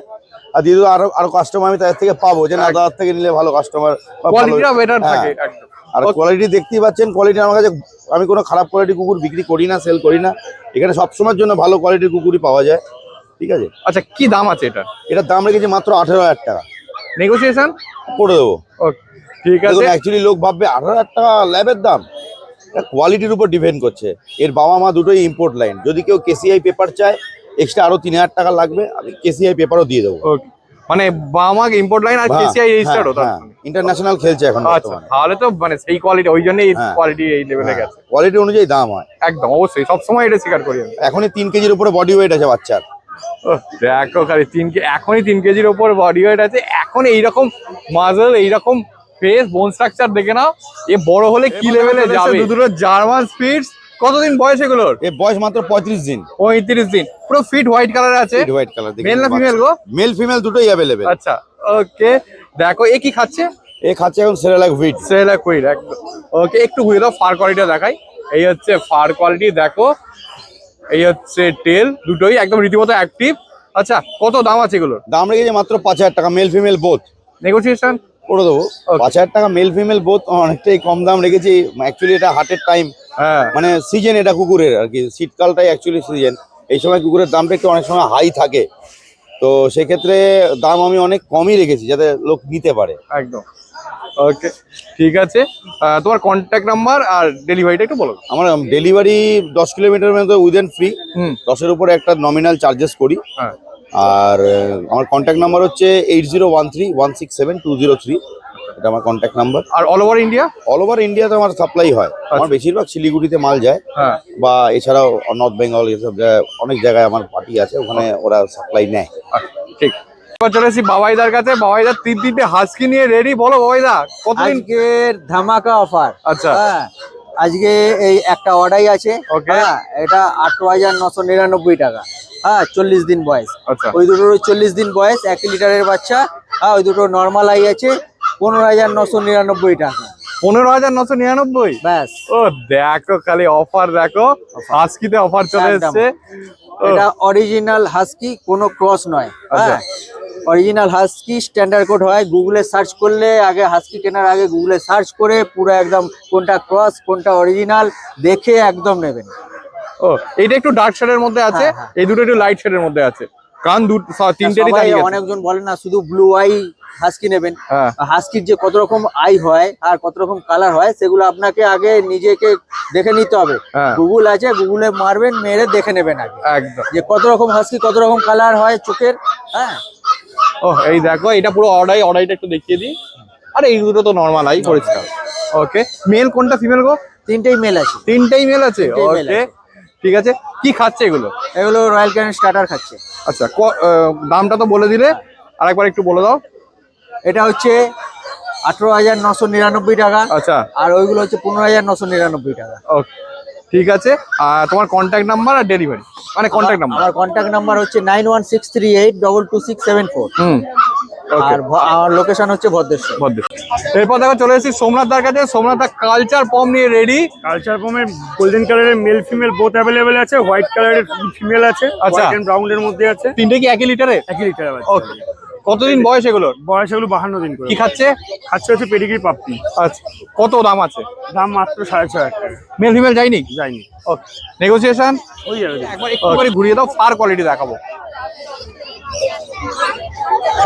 আর দ্বিতীয় আরো কাস্টমার আমি তাদের থেকে পাবো, যে না দাদার থেকে নিলে ভালো কাস্টমার, কোয়ালিটিটা বেটার থাকে একদম। আর কোয়ালিটি দেখতেই পাচ্ছেন, কোয়ালিটি আমার কাছে, আমি কোনো খারাপ কোয়ালিটি কুকুর বিক্রি করি না, সেল করি না। এখানে সবসময়ের জন্য ভালো কোয়ালিটির কুকুরই পাওয়া যায়, ঠিক আছে। আচ্ছা, কি দাম আছে এটা? এটার দাম রেখেছি মাত্র 18,000 টাকা, নেগোসিয়েশন করে দেবো। ওকে, ঠিক আছে। দেখুন অ্যাকচুয়ালি লোক ভাববে 18,000 টাকা ল্যাবের দাম, কোয়ালিটির উপর ডিপেন্ড করছে। এর বাবা মা দুটোই ইম্পোর্ট লাইন, যদি কেউ কেসিআই পেপার চায় এক্সট্রা আরো 3,000 টাকা লাগবে, আমি কেসিআই পেপারও দিয়ে দেবো। ওকে, মানে বামাক ইম্পোর্ট লাইন আর কেসিআই রেজিস্টার্ড হতো। ইন্টারন্যাশনাল খেলছে এখন আচ্ছা, বর্তমানে। তাহলে তো মানে সেই কোয়ালিটি, ওই জন্যই হ্যাঁ। কোয়ালিটি এই লেভেলে গেছে। কোয়ালিটি অনুযায়ী দাম হয় একদম, অবশ্যই, সবসময় এটা স্বীকার করি আমি। এখনই 3 কেজির উপরে বডি ওয়েট আছে বাচ্চার। দেখো খালি এখনই 3 কেজির ওপর বডি ওয়েট আছে, এখন এইরকম মাজল, এইরকম ফেস, বোন স্ট্রাকচার দেখে নাও, এ বড় হলে কি লেভেলে যাবে। দুটো জার্মান স্পিডস, কতদিন বয়স এগুলোর? এর বয়স মাত্র 35 দিন। 35 দিন, পুরো ফিট হোয়াইট কালার আছে। হোয়াইট কালার, মেল না ফিমেল গো? মেল ফিমেল দুটোই অ্যাভেলেবেল। আচ্ছা, ওকে, দেখো এ কি খাচ্ছে? এ খাচ্ছে এখন সেরেলাক হুইট। সেরেলাক হুইট, একদম। ওকে, একটু ঘুরে দাও, ফার কোয়ালিটি দেখাই। এই হচ্ছে ফার কোয়ালিটি, দেখো। এই হচ্ছে টেল, দুটোই একদম রীতিমতো অ্যাক্টিভ। আচ্ছা, কত দাম আছে এগুলোর? দাম রেখেছে মাত্র 5,000 টাকা, মেল ফিমেল বোথ। নেগোসিয়েশন করে দেবো। 5,000 টাকা মেল ফিমেল বোথ, অনেকটাই কম দাম রেখেছি। অ্যাকচুয়ালি এটা হাটের টাইম, হ্যাঁ, মানে সিজন এটা কুকুরের আর কি, শীতকালটাই অ্যাকচুয়ালি সিজন। এই সময় কুকুরের দামটা একটু অনেক সময় হাই থাকে, তো সেক্ষেত্রে দাম আমি অনেক কমই রেখেছি যাতে লোক নিতে পারে। একদম। ওকে, ঠিক আছে। তোমার কন্ট্যাক্ট নাম্বার আর ডেলিভারিটা একটু বলো। আমার ডেলিভারি 10 কিলোমিটার মধ্যে উইদিন ফ্রি, 10-এর উপরে একটা নমিনাল চার্জেস করি। হ্যাঁ, আর আমার কন্ট্যাক্ট নাম্বার হচ্ছে 8013167203, এটা আমার কন্ট্যাক্ট নাম্বার। আর all over India? All over ইন্ডিয়াতে আমার সাপ্লাই হয়। আমার বেশিরভাগ শিলিগুড়িতে মাল যায়, হ্যাঁ, বা এছাড়াও নর্থ বেঙ্গল, এসব অনেক জায়গায় আমার পার্টি আছে, ওখানে ওরা সাপ্লাই নেয়। আচ্ছা, ঠিক। এবার চলে এসেছি বাবাইদার কাছে। বাবাইদার 3-3টে হাস্কি নিয়ে রেডি, বলো বাবাইদা কতদিন? আজকের ধামাকা অফার। আচ্ছা, হ্যাঁ, আজকে এই একটা অর্ডারই আছে। ওকে। হ্যাঁ, এটা 18,999 টাকা। হ্যাঁ, 40 দিন বয়স। আচ্ছা, ওই দুটোর 40 দিন বয়স, 1 লিটারের বাচ্চা। হ্যাঁ, ওই দুটো নর্মাল আই আছে, 15,999 টাকা। 15,999? ব্যাস। ও দেখো খালি অফার, দেখো হাস্কিতে অফার চলে একদম। এসছে। এটা অরিজিনাল হাস্কি, কোনো ক্রস নয়। আচ্ছা। হ্যাঁ, অরিজিনাল হাস্কি স্ট্যান্ডার্ড কোড হয়। গুগলে সার্চ করলে, আগে হাস্কি কেনার আগে গুগলে সার্চ করে পুরো একদম কোনটা ক্রস কোনটা অরিজিনাল দেখে একদম নেবেন। ও, এইটা একটু ডার্ক শেডের মধ্যে আছে, হ্যাঁ, হ্যাঁ। এই দুটো একটু লাইট শেডের মধ্যে আছে। কারণ তিনটেরই সবাই দাঁড়িয়ে গেছে। অনেকজন বলে না শুধু ব্লু আই হাস্কি নেবেন। হ্যাঁ, হাস্কির যে কত রকম আই হয় আর কত রকম কালার হয়, সেগুলো আপনাকে আগে নিজেকে দেখে নিতে হবে। হ্যাঁ। গুগল আছে, গুগলে মারবেন, মেরে দেখে নেবেন আগে একদম। যে কত রকম হাস্কি, কত রকম কালার হয় চোখের। হ্যাঁ, ও, এই দেখো, এটা পুরো অর্ডারটা একটু দেখিয়ে দিই। আরে এই দুটো তো নর্মাল আই, পরিষ্কার। ওকে, মেল কোনটা ফিমেল গো? তিনটেই মেল আছে। তিনটেই মেল আছে। তিনটেই male ওকে, আছে। ঠিক আছে। কি খাচ্ছে এগুলো? এগুলো রয়্যাল ক্যানিন স্টার্টার খাচ্ছে। আচ্ছা, দামটা তো বলে দিলে, আরেকবার একটু বলে দাও। এটা হচ্ছে 18,999 টাকা। আচ্ছা, আর ওইগুলো হচ্ছে 15,999 টাকা। ওকে, ঠিক আছে। আর তোমার কন্ট্যাক্ট নাম্বার আর ডেলিভারি, মানে কন্ট্যাক্ট নাম্বার? আমার কন্ট্যাক্ট নাম্বার হচ্ছে 9163822674। ওকে, আর আমার লোকেশন হচ্ছে ভদ্রেশ্বর। এরপর দেখো চলে এসেছি সোমনাথ দার কাছে। সোমনাথ দা কালচার পম নিয়ে রেডি। কালচার পমের গোল্ডেন কালারের মেল ফিমেল বোথ অ্যাভেলেবেল আছে, হোয়াইট কালারের ফিমেল আছে, আচ্ছা। হোয়াইট এন্ড ব্রাউন এর মধ্যে আছে। তিনটে কি একই লিটারে? 1 লিটার আছে। ওকে, কতদিন বয়স এগুলোর? বয়স হলো 52 দিন করে। কি খাচ্ছে? খাচ্ছে হচ্ছে পেডিগ্রি পাপ্পি। আচ্ছা, কত দাম আছে? দাম মাত্র 6,500 টাকা। মেল ফিমেল যায়নি? যায়নি। ওকে, নেগোসিয়েশন? ওই যাবে। একবার একটু করে ঘুরিয়ে দাও, ফার কোয়ালিটি দেখাবো।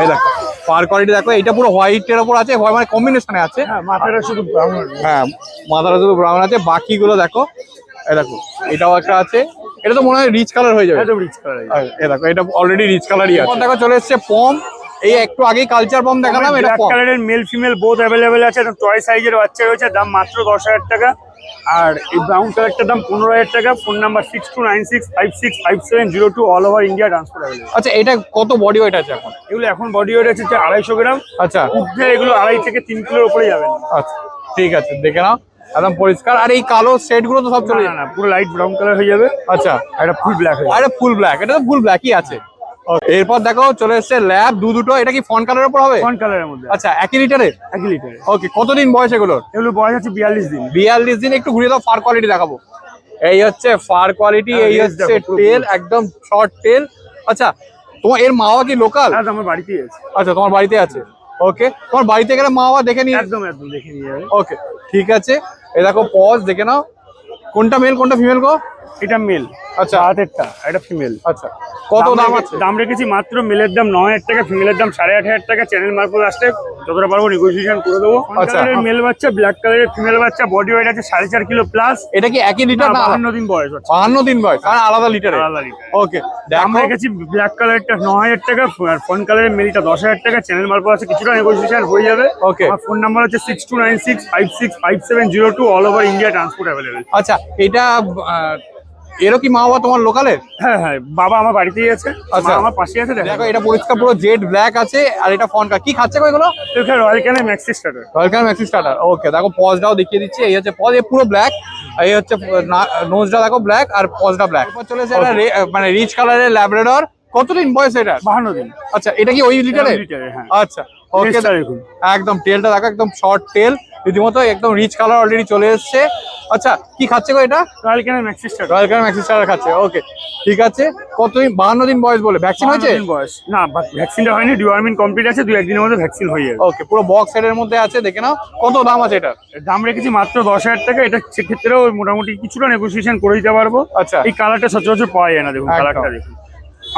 এই দেখো ফার কোয়ালিটি দেখো, এটা পুরো হোয়াইটের উপর আছে, মানে কম্বিনেশনে আছে। হ্যাঁ, মাথাটা শুধু ব্রাউন। হ্যাঁ, মাথাটা শুধু ব্রাউন আছে, বাকিগুলো দেখো। এই দেখো, এটাও একটা আছে, এটা তো মনে হয় রিচ কালার হয়ে যাবে। একদম রিচ কালার। এই দেখো, এটা অলরেডি রিচ কালারই আছে। দেখো চলে এসেছে পম। এই একটু আগেই কালচার পম দেখালাম, এটা ব্ল্যাক পম। কালারের মেল ফিমেল বোথ অ্যাভেলেবেল আছে। একদম টয় সাইজের বাচ্চা রয়েছে, দাম মাত্র 10,000 টাকা। আর এই ব্রাউন কালারটার দাম 15,000 টাকা। Phone number 6296565702, all over India transport available. আচ্ছা এটা কত বডি ওয়েট আছে এখন? এগুলো এখন বডি ওয়েট আছে 250 গ্রাম। আচ্ছা উঠে এগুলো 2.5 থেকে 3 কিলোর উপরে যাবে না। আচ্ছা ঠিক আছে, দেখে নাও একদম পরিষ্কার। আর এই কালো সেট গুলো তো সব চলে না যাবে? না, পুরো লাইট ব্রাউন কালার হয়ে যাবে। আচ্ছা আর এটা ফুল ব্ল্যাক হয়ে যাবে। আরে ফুল ব্ল্যাক, এটা তো ফুল ব্ল্যাকই আছে। Okay, এরপর দেখো চলে এসেছে ল্যাব দুটো, এটা কি ফন কালারের উপর হবে? ফন কালারের মধ্যে। আচ্ছা একই লিটারে? 1 লিটার। ওকে, কতদিন বয়স এগুলোর? এগুলো বয়স আছে 42 দিন। 42 দিন। একটু ঘুরিয়ে দাও, ফার কোয়ালিটি দেখাবো। এই হচ্ছে ফার কোয়ালিটি, এই রেস হচ্ছে দেখো, পুরো টেল, একদম শর্ট টেল। আচ্ছা তোমার এর মাওয়া কি লোকাল? হ্যাঁ, আমার বাড়িতেই আছে। আচ্ছা তোমার বাড়িতে আছে, ওকে। তোমার বাড়িতে গেলে মাওয়া দেখে নিয়ে একদম একদম দেখে নিয়ে যাবে। ওকে ঠিক আছে। এই দেখো পজ দেখে নাও, কোনটা মেল কোনটা ফিমেল গো? এটা মেল। আচ্ছা হাতেরটা, এটা ফিমেল। আচ্ছা কত দাম আছে? দাম রেখেছি মাত্র মেলের দাম 9,000 টাকা, ফিমেলের দাম 8,500 টাকা। চ্যানেল মারফত আসলে যতটা পারবো নেগোসিয়েশন করে দেবো। আচ্ছা। মেল বাচ্চা, ব্ল্যাক কালারের ফিমেল বাচ্চা, বডি ওয়েট আছে 4.5 কিলো প্লাস। এটা কি একই লিটার না? 52 দিন বয়স হচ্ছে। 52 দিন বয়স, আর আলাদা লিটারে? আলাদা লিটার। ওকে দাম দেখো রেখেছি ব্ল্যাক কালারটা 9,000 টাকা, আর ফোন কালারের মেলটা 10,000 টাকা। চ্যানেল মারফত আছে, কিছুটা নেগোসিয়েশন হয়ে যাবে। Okay. আমার ফোন নাম্বার হচ্ছে 6296565702, all over India transport available. আচ্ছা এটা এরও কি মাওয়া তোমার লোকালের? হ্যাঁ হ্যাঁ, বাবা আমার বাড়িতেই আছে, আচ্ছা। মা আমার পাশেই আছে। দেখো এটা পরিষ্কার পুরো জেড ব্ল্যাক আছে, আর এটা ফন কি খাচ্ছে গো এগুলো? দেখো রয়্যাল ক্যানের maxi starter. Royal Canin maxi starter. Okay দেখো পজটাও দেখিয়ে দিচ্ছি, এই হচ্ছে পজ, এই পুরো ব্ল্যাক। এই হচ্ছে নোজটা দেখো ব্ল্যাক, আর পজটা ব্ল্যাক। এরপর চলেছে এটা মানে রিচ কালারের ল্যাব্রাডর। কতদিন বয়স এটা? 52 দিন। আচ্ছা এটা কি ওই লিটারে? লিটারে, হ্যাঁ। আচ্ছা ওকে টেলটা দেখুন। একদম টেলটা দেখো, একদম শর্ট টেল রীতিমতো, একদম রিচ কালার অলরেডি চলে এসছে। আচ্ছা কি খাচ্ছে গো এটা? রয়্যাল ক্যানের maxi starter. Royal Canin maxi starter খাচ্ছে, ওকে ঠিক আছে। কতদিন? 52 দিন বয়স বলে, ভ্যাকসিন হয়েছে? 52 দিন বয়স। না, ভ্যাকসিনটা হয়নি, ডিওয়ার্মিং কমপ্লিট আছে, 2-1 দিনের মধ্যে ভ্যাকসিন হয়ে যাবে। ওকে পুরো বক্স সেটের মধ্যে আছে, দেখে নাও। কত দাম আছে এটা? দাম রেখেছি মাত্র 10,000 টাকা। এটা সেক্ষেত্রেও মোটামুটি কিছুটা নেগোসিয়েশন করে দিতে পারবো। আচ্ছা এই কালারটা সচরাচর পাওয়া যায় না, দেখুন একদম। কালারটা দেখুন।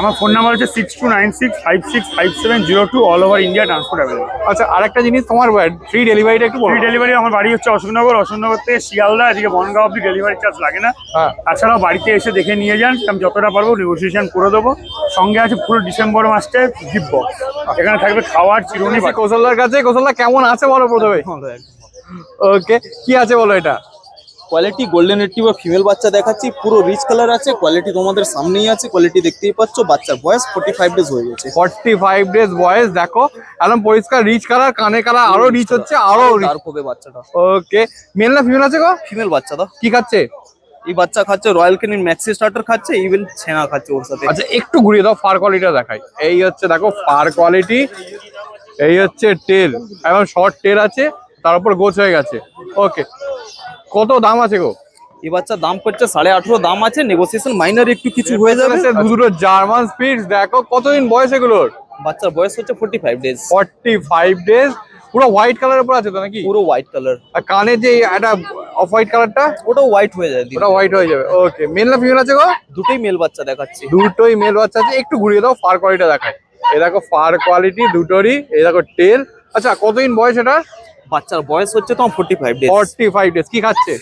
আমার ফোন নাম্বার হচ্ছে 6296565702, all over India transport available. আচ্ছা আরেকটা জিনিস, তোমার ফ্রি ডেলিভারিটা একটু বলো। Free delivery. আমার বাড়ি হচ্ছে অশোকনগর, অশোকনগর থেকে শিয়ালদা, এদিকে বনগাঁও অব্দি ডেলিভারি চার্জ লাগে না। হ্যাঁ তাছাড়াও বাড়িতে এসে দেখে নিয়ে যান, আমি যতটা পারবো নেগোসিয়েশন করে দেবো। সঙ্গে আছে পুরো ডিসেম্বর মাসে গিফট বক্স, এখানে থাকবে খাওয়ার চিরুনি। কৌশলদার কাছে, কৌশলদা কেমন আছে বলো প্রথমে। ওকে কি আছে বলো এটা? কোয়ালিটি গোল্ডেন রিট্রিভার ফিমেল বাচ্চা দেখাচ্ছি, পুরো রিচ কালার আছে, কোয়ালিটি তোমাদের সামনেই আছে, কোয়ালিটি দেখতেই পাচ্ছ। বাচ্চার বয়স 45 ডেজ হয়ে গেছে। 45 ডেজ বয়স, দেখো একদম পরিষ্কার রিচ কালার, কানে কালার আরো রিচ হচ্ছে, আরো ডার্ক হবে বাচ্চাটা। ওকে মেল না ফিমেল আছে গো? ফিমেল বাচ্চা দা। কি খাচ্ছে? এই বাচ্চা খাচ্ছে রয়্যাল ক্যানিন ম্যাক্সি স্টার্টার খাচ্ছে, ইভেন ছেনা খাচ্ছে ওর সাথে। আচ্ছা একটু ঘুরিয়ে দাও, ফার কোয়ালিটিটা দেখাই। এই হচ্ছে দেখো ফার কোয়ালিটি, এই হচ্ছে টেল, এবং শর্ট টেল আছে, তার উপর গোছ হয়ে গেছে। ওকে কত দাম আছে গো? এই বাচ্চার দাম করছে 18.5 দাম আছে, নেগোসিয়েশন মাইনর একটু কিছু হয়ে যাবে। দুটো জার্মান স্পিডস, দেখো কতদিন বয়স এগুলোর? বাচ্চার বয়স হচ্ছে 45 ডেজ। 45 ডেজ। পুরো হোয়াইট কালারের উপর আছে তো নাকি? পুরো হোয়াইট কালার। আর কানে যে একটা অফ হোয়াইট কালারটা, ওটাও হোয়াইট হয়ে যায়। ওটা হোয়াইট হয়ে যাবে। ওকে মেল না ফিমেল আছে গো? দুটোই মেল বাচ্চা দেখাচ্ছি। দুটোই মেল বাচ্চা আছে। একটু ঘুরিয়ে দাও, ফার কোয়ালিটিটা দেখায়। এই দেখো ফার কোয়ালিটি দুটোরই, এই দেখো টেল। আচ্ছা কতদিন বয়স এটা? বাচ্চার বয়স হচ্ছে তোমার 45 ডেজ। 45 ডেজ। কি খাচ্ছে?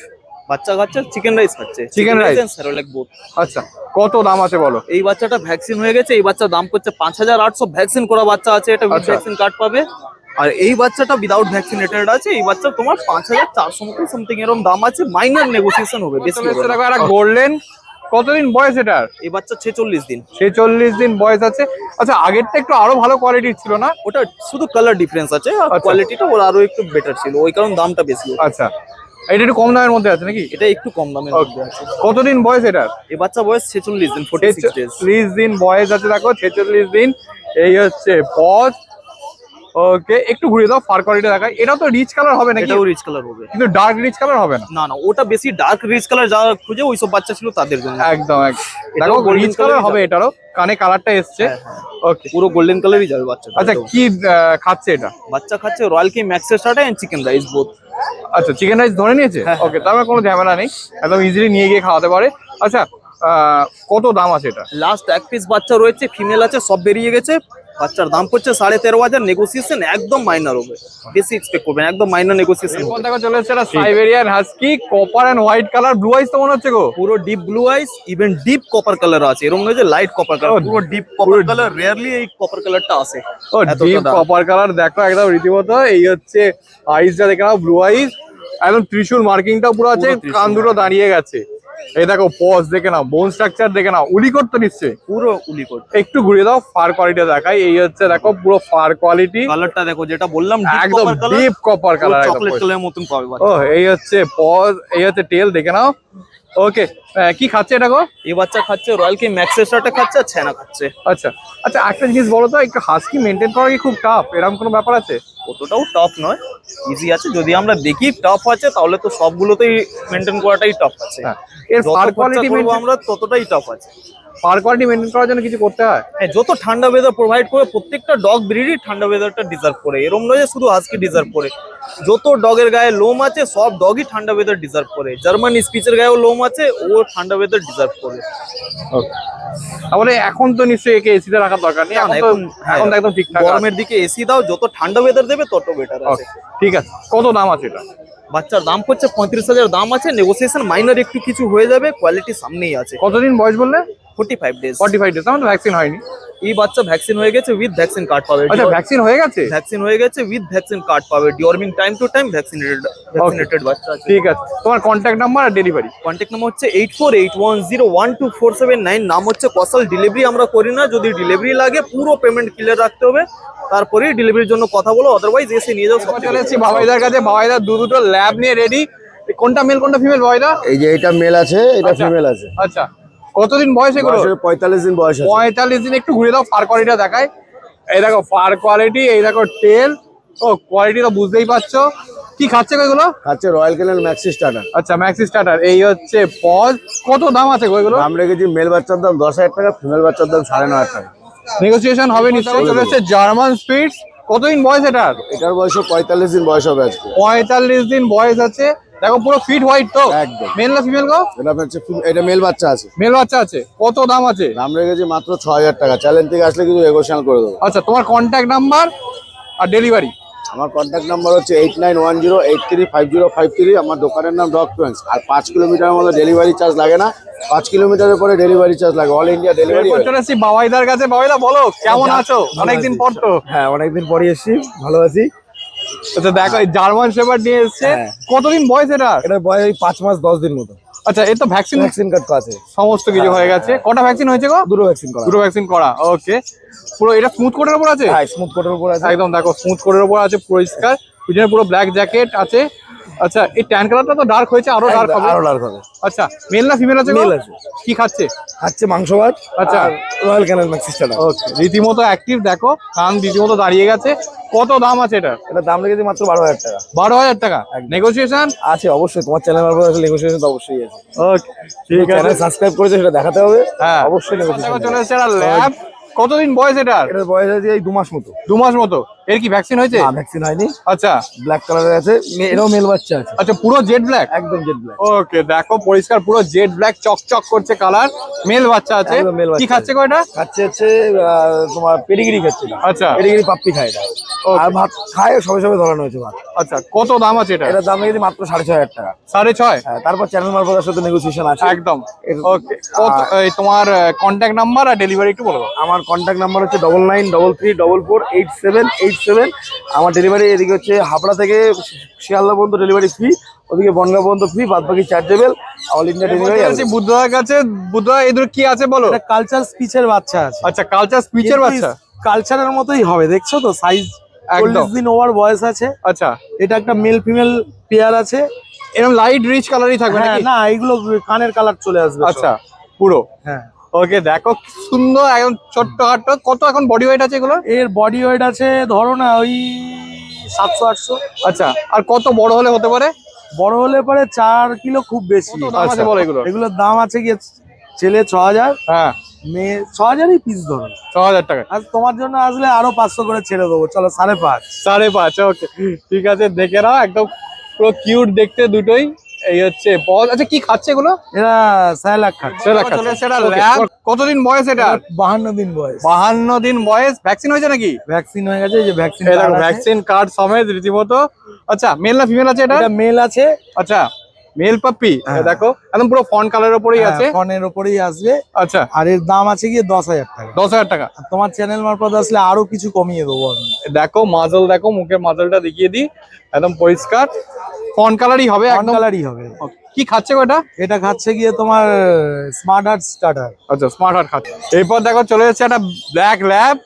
বাচ্চা খাচ্ছে চিকেন রাইস খাচ্ছে। Chicken rice? সেরোলেক বোথ। আচ্ছা কত দাম আছে বলো? এই বাচ্চাটা ভ্যাকসিন হয়ে গেছে, এই বাচ্চার দাম করছে 5,800। ভ্যাকসিন করা বাচ্চা আছে, এটা উইথ আচ্ছা। ভ্যাকসিন কার্ড পাবে। আর এই বাচ্চাটা উইদাউট ভ্যাকসিনেটেড আছে, এই বাচ্চা তোমার 5,400 মতো সামথিং এরকম দাম আছে, মাইনর নেগোসিয়েশন হবে, বেশি হবে না। দেখো একটা গোল্ডেন, কতদিন বয়স এটার? এই বাচ্চা 46 দিন। 46 দিন বয়স আছে। আচ্ছা আগেরটা একটু আরো ভালো কোয়ালিটির ছিল না? ওটা শুধু কালার ডিফারেন্স আছে, আর আচ্ছা। কোয়ালিটিটা ওর আরো একটু বেটার ছিল, ওই কারণে দামটা বেশি। আচ্ছা এটা একটু কম দামের মধ্যে আছে নাকি? এটা একটু কম দামের মধ্যে আছে। কতদিন বয়স এটার? এই বাচ্চা বয়স 46 দিন, 46 ডেজ। 46 দিন বয়স আছে, দেখো 46 দিন। এই হচ্ছে পজ। ওকে একটু ঘুরিয়ে দাও, ফার কোয়ালিটি দেখাই। এটা তো রিচ কালার হবে নাকি? এটাও রিচ কালার হবে। কিন্তু ডার্ক রিচ কালার হবে না? না না, ওটা বেশি ডার্ক রিচ কালার যারা খুঁজে ওইসব বাচ্চা ছিল তাদের জন্য। একদম একদম। এটাও দেখো golden রিচ কালার colour-ই হবে, যাবে। এটারও কানে কালারটা এসছে। ওকে পুরো গোল্ডেন কালারই যাবে বাচ্চা। আচ্ছা কি খাচ্ছে এটা? বাচ্চা খাচ্ছে রয়্যাল কি max starter and chicken rice both. আচ্ছা চিকেন রাইস ধরে নিয়েছে? হ্যাঁ, ওকে তার মানে কোনো ঝামেলা নেই, একদম ইজিলি নিয়ে গিয়ে খাওয়াতে পারে। আচ্ছা কত দাম আছে এটা? লাস্ট এক পিস বাচ্চা রয়েছে, ফিমেল আছে, সব বেরিয়ে গেছে। বাচ্চার দাম পড়ছে 13,500, নেগোসিয়েশন একদম মাইনর হবে, বেশি এক্সপেক্ট করবেন, একদম মাইনর নেগোসিয়েশন। এরপর দেখো চলে এসেছে একটা Siberian husky, copper and white colour, blue ice তো মনে হচ্ছে গো। পুরো deep blue ice, even deep copper colour আছে, এরকম নয় যে লাইট কপার ও, কালার, পুরো ডিপ কপার কালার। রেয়ারলি এই কপার কালারটা আসে। ও এতটা ডিপ দাম। কপার কালার, দেখো একদম রীতিমতো। এই হচ্ছে আইসটা দেখে নাও, ব্লু আইস। একদম ত্রিশূল মার্কিংটাও পুরো আছে, পুরো ত্রিশূল কান দুটো দাঁড়িয়ে গেছে। এই দেখো পজ দেখে নাও, বোন স্ট্রাকচার দেখে নাও, উলিকট তো নিশ্চয়ই। পুরো উলিকট। একটু ঘুরিয়ে দাও, ফার কোয়ালিটি দেখাই। এই হচ্ছে দেখো পুরো ফার কোয়ালিটি, কালারটা দেখো, যেটা বললাম একদম ডিপ কপার কালার, চকলেট কালারের মতন পাবে ও এই হচ্ছে পজ, এই হচ্ছে টেল দেখে নাও। ওকে, কি খাচ্ছে এটা গো? এই বাচ্চা খাচ্ছে রয়্যাল কি ম্যাক্স এক্সট্রাটা খাচ্ছে আর ছানা খাচ্ছে। আচ্ছা আচ্ছা, একটা জিনিস বলো তো, একটু হাস্কি মেনটেন করা কি খুব টাফ, এরকম কোনো ব্যাপার আছে? অতটাও টাফ নয়, ইজি আছে। যদি আমরা দেখি টাফ আছে তাহলে তো সবগুলোতেই মেনটেন করাটাই টাফ আছে। হ্যাঁ, এর যত ফার খরচা কোয়ালিটি করবো আমরা ততটাই টাফ আছে। ফার কোয়ালিটি মেনটেন করার জন্য কিছু করতে হয়? হ্যাঁ, যত ঠান্ডা ওয়েদার প্রোভাইড করে, প্রত্যেকটা ডগ ব্রিডই ঠান্ডা ওয়েদারটা ডিজার্ভ করে। এরকম নয় যে শুধু হাস্কি ডিজার্ভ করে, যত ডগের গায়ে লোম আছে সব ডগই ঠান্ডা ওয়েদার ডিজার্ভ করে। জার্মান স্পিচের গায়েও লোম আছে, ও ঠান্ডা ওয়েদার ডিজার্ভ করে। তাহলে এখন তো নিশ্চয়ই একে এসিতে রাখার দরকার নেই, না, এখন তো এখন হ্যাঁ, এখন তো একদম ঠিকঠাক আছে। গরমের দিকে এসি দাও, যত ঠান্ডা ওয়েদার দেবে তত বেটার আছে। Okay, ঠিক আছে। কত দাম আছে এটা? বাচ্চার দাম হচ্ছে 35,000 দাম আছে, নেগোসিয়েশন মাইনর একটু কিছু হয়ে যাবে, কোয়ালিটি সামনেই আছে। কতদিন বয়স বললে? 45 ডেজ। 45 ডেজ, আমার তো ভ্যাকসিন হয়নি। এই বাচ্চা ভ্যাকসিন হয়ে গেছে, উইথ ভ্যাকসিন কার্ড পাবে। আচ্ছা, ভ্যাকসিন হয়ে গেছে? ভ্যাকসিন হয়ে গেছে, উইথ ভ্যাকসিন কার্ড পাবে। Deworming time to time vaccinated বাচ্চা আছে। ঠিক আছে, তোমার কন্ট্যাক্ট নাম্বার আর ডেলিভারি? কন্ট্যাক্ট নাম্বার হচ্ছে 8481012479। নাম হচ্ছে কসাল। ডেলিভারি আমরা করি না, যদি ডেলিভারি লাগে পুরো পেমেন্ট ক্লিয়ার রাখতে হবে, তারপরেই ডেলিভারির জন্য কথা বলো, আদারওয়াইজ এসে নিয়ে যাও। এবার চলে এসেছি বাবাইদার কাছে। বাবাইদার দুটো ল্যাব নিয়ে রেডি। কোনটা মেল কোনটা ফিমেল বাবাইদা? এই যে এটা মেল আছে, এটা আচ্ছা। ফিমেল আছে। আচ্ছা, কতদিন বয়স এগুলো? 45 দিন বয়স আছে। 45 দিন। একটু ঘুরে দাও, ফার কোয়ালিটিটা দেখায়। এই দেখো ফার কোয়ালিটি, এই দেখো টেল, ও কোয়ালিটি তো বুঝতেই পারছো। কি খাচ্ছে গো এগুলো? খাচ্ছে রয়্যাল ক্যানেল ম্যাক্সি স্টার্টার। আচ্ছা, ম্যাক্সি স্টার্টার। এই হচ্ছে পজ। কত দাম আছে গো এগুলো? দাম রেখেছি মেল বাচ্চার দাম 10,000 টাকা, ফিমেল বাচ্চার দাম 9,500 টাকা। নেগোসিয়েশন হবে নিশ্চয়ই। চলে এসেছে জার্মান স্পিডস। কতদিন বয়স এটার? এটার বয়স 45 দিন বয়স হবে আজকে। 45 দিন বয়স আছে। দেখো পুরো ফিট হোয়াইট তো। একদম। মেল না ফিমেল গো? এটা হচ্ছে এটা মেল বাচ্চা আছে। মেল বাচ্চা আছে। কত দাম আছে? দাম রেখেছি মাত্র 6,000 টাকা। চ্যালেঞ্জ থেকে আসলে কিন্তু নেগোশিয়েশন করে দেবো। আচ্ছা, তোমার কন্ট্যাক্ট নাম্বার আর ডেলিভারি? আমার কন্ট্যাক্ট নাম্বার হচ্ছে 8910835053। আমার দোকানের নাম ডগ টুয়েন্স। আর 5 কিলোমিটারের মধ্যে ডেলিভারি চার্জ লাগে না, 5 কিলোমিটারের পরে ডেলিভারি চার্জ লাগে। All India delivery. এরপর চলে এসেছি বাবাইদার কাছে। বাবাইদা বলো, কেমন আছো? অনেকদিন পর তো। হ্যাঁ, অনেকদিন পরে এসেছি, ভালো আছি। আচ্ছা, দেখো এই জার্মান শেপার্ড নিয়ে এসেছে। হ্যাঁ। কতদিন বয়স এটা? এটার বয়স 5 মাস 10 দিন মতো। আচ্ছা, এর তো ভ্যাকসিন ভ্যাকসিন কার্ড তো আছে। সমস্ত কিছু হয়ে গেছে। কটা ভ্যাকসিন হয়েছে গো? দুটো ভ্যাকসিন করা। দুটো ভ্যাকসিন করা। ওকে, পুরো এটা স্মুথ কোটের উপর আছে? হ্যাঁ, স্মুথ কোটের উপর আছে। একদম দেখো স্মুথ কোটের উপর আছে, পরিষ্কার। পিছনে পুরো ব্ল্যাক জ্যাকেট আছে। আচ্ছা, এই ট্যান কালারটা তো ডার্ক হয়েছে, আরো ডার্ক হবে। আরো ডার্ক হবে। আচ্ছা, মেল না ফিমেল আছে গো? মেল আছে। কি খাচ্ছে? খাচ্ছে মাংস ভাত। আচ্ছা। রয়্যাল ক্যানেল ম্যাক্সি স্টার্টার। ওকে, রীতিমতো অ্যাক্টিভ। দেখো কান রীতিমতো দাঁড়িয়ে গেছে। কত দাম আছে এটা? এটা দাম রেখেছি মাত্র 12,000 টাকা। 12,000 টাকা। নেগোসিয়েশন আছে অবশ্যই, তোমার চ্যানেল মারফত আসলে নেগোসিয়েশন তো অবশ্যই আছে। ওকে, ঠিক আছে। চ্যানেল সাবস্ক্রাইব করেছে সেটা দেখাতে হবে। হ্যাঁ, অবশ্যই নেগোসিয়েশন। দেখো চলে এসেছে একটা ল্যাব। কতদিন বয়স এটার? এটার বয়স আছে এই 2 মাস মতো। 2 মাস মতো। এর কি ভ্যাকসিন হয়েছে? না, ভ্যাকসিন হয়নি। আচ্ছা ব্ল্যাক কালারের আছে। এটাও মেল বাচ্চা আছে। আচ্ছা, পুরো জেড ব্ল্যাক? একদম জেড ব্ল্যাক। ওকে, দেখো পরিষ্কার পুরো জেড ব্ল্যাক, চকচক করছে কালার। মেল বাচ্চা আছে। একদম male কি বাচ্চা খাচ্ছে গো এটা? খাচ্ছে হচ্ছে তোমার পেডিগ্রি খাচ্ছে না। আচ্ছা। পেডিগ্রি পাপ্পি খায় এটা। Okay. আর ভাত খায়, সবে সবে ধরানো হয়েছে ভাত। আচ্ছা, কত দাম আছে এটা? এটার দাম রেখেছি মাত্র 6,500 টাকা। 6.5? হ্যাঁ, তারপর চ্যানেল মারফতের সাথে নেগোসিয়েশন আছে। একদম। এর- ওকে, তোমার কন্ট্যাক্ট নাম্বার আর ডেলিভারি একটু বলো। আমার কন্ট্যাক্ট নাম্বার হচ্ছে 9933448787। আমার ডেলিভারি এদিকে হচ্ছে হাবড়া থেকে শিয়ালদা পর্যন্ত ডেলিভারি ফ্রি, ওদিকে বনগাঁ পর্যন্ত ফ্রি, বাদ বাকি চার্জেবল। All India delivery. বুদ্ধদার কাছে। বুদ্ধদা এদের কি আছে বলো? কালচার স্পিচের বাচ্চা আছে। আচ্ছা, কালচার স্পিচের বাচ্চা। কালচারের মতোই হবে, দেখছো তো সাইজ। একদম। 40 দিন ওভার বয়স আছে। আচ্ছা, এটা একটা মেল ফিমেল পেয়ার আছে। এরকম লাইট রিচ কালারই থাকবে হ্যাঁ, নাকি? না এগুলো কানের কালার চলে আসবে সব। আচ্ছা, পুরো। হ্যাঁ, ওকে, দেখো কি সুন্দর একদম ছোট্ট খাট্ট। কত এখন বডি ওয়েট আছে এগুলো? এর বডি ওয়েট আছে ধরো না ওই 700-800। আচ্ছা, আর কত বড় হলে হতে পারে? বড় হলে পরে 4 কিলো খুব বেশি। কত দাম আছে বলো এগুলো? এগুলোর দাম আছে গিয়ে ছেলে 6,000, হ্যাঁ, মেয়ে 6,000ই পিস ধরো। 6,000 টাকা। আর তোমার জন্য আসলে আরো 500 করে ছেড়ে দেবো, চলো 5.5। 5.5। ওকে, ঠিক আছে, দেখে নাও। একদম পুরো কিউট দেখতে দুটোই। এই হচ্ছে বল। আচ্ছা, কি খাচ্ছে এগুলো? এরা 6 লাখ খাচ্ছে। কতদিন বয়স এটা? 52 দিন বয়স। 52 দিন বয়স। ভ্যাকসিন হয়েছে নাকি? ভ্যাকসিন হয়ে গেছে, এই যে ভ্যাকসিন। এই দেখো ভ্যাকসিন কার্ড সমেত রীতিমতো। আচ্ছা, মেল না ফিমেল আছে এটা? এটা মেল আছে। আচ্ছা, মেল পাপ্পি। হ্যাঁ। দেখো একদম পুরো ফন কালারের উপরেই আছে। ফোনের উপরেই আসবে। আচ্ছা, আর এর দাম আছে গিয়ে 10,000 টাকা। 10,000 টাকা। আর তোমার চ্যানেল মারফত আসলে আরো কিছু কমিয়ে দেবো আমি। দেখো মাজল, দেখো মুখের মাজলটা দেখিয়ে দিই, একদম পরিষ্কার। ফন কালারই হবে ফন একদম। কালারই হবে। কি খাচ্ছে গো এটা? এটা খাচ্ছে গিয়ে তোমার স্মার্ট হার্ট স্টার্টার। আচ্ছা, স্মার্ট হার্ট খাচ্ছে। এরপর দেখো চলে যাচ্ছে একটা ব্ল্যাক ল্যাব।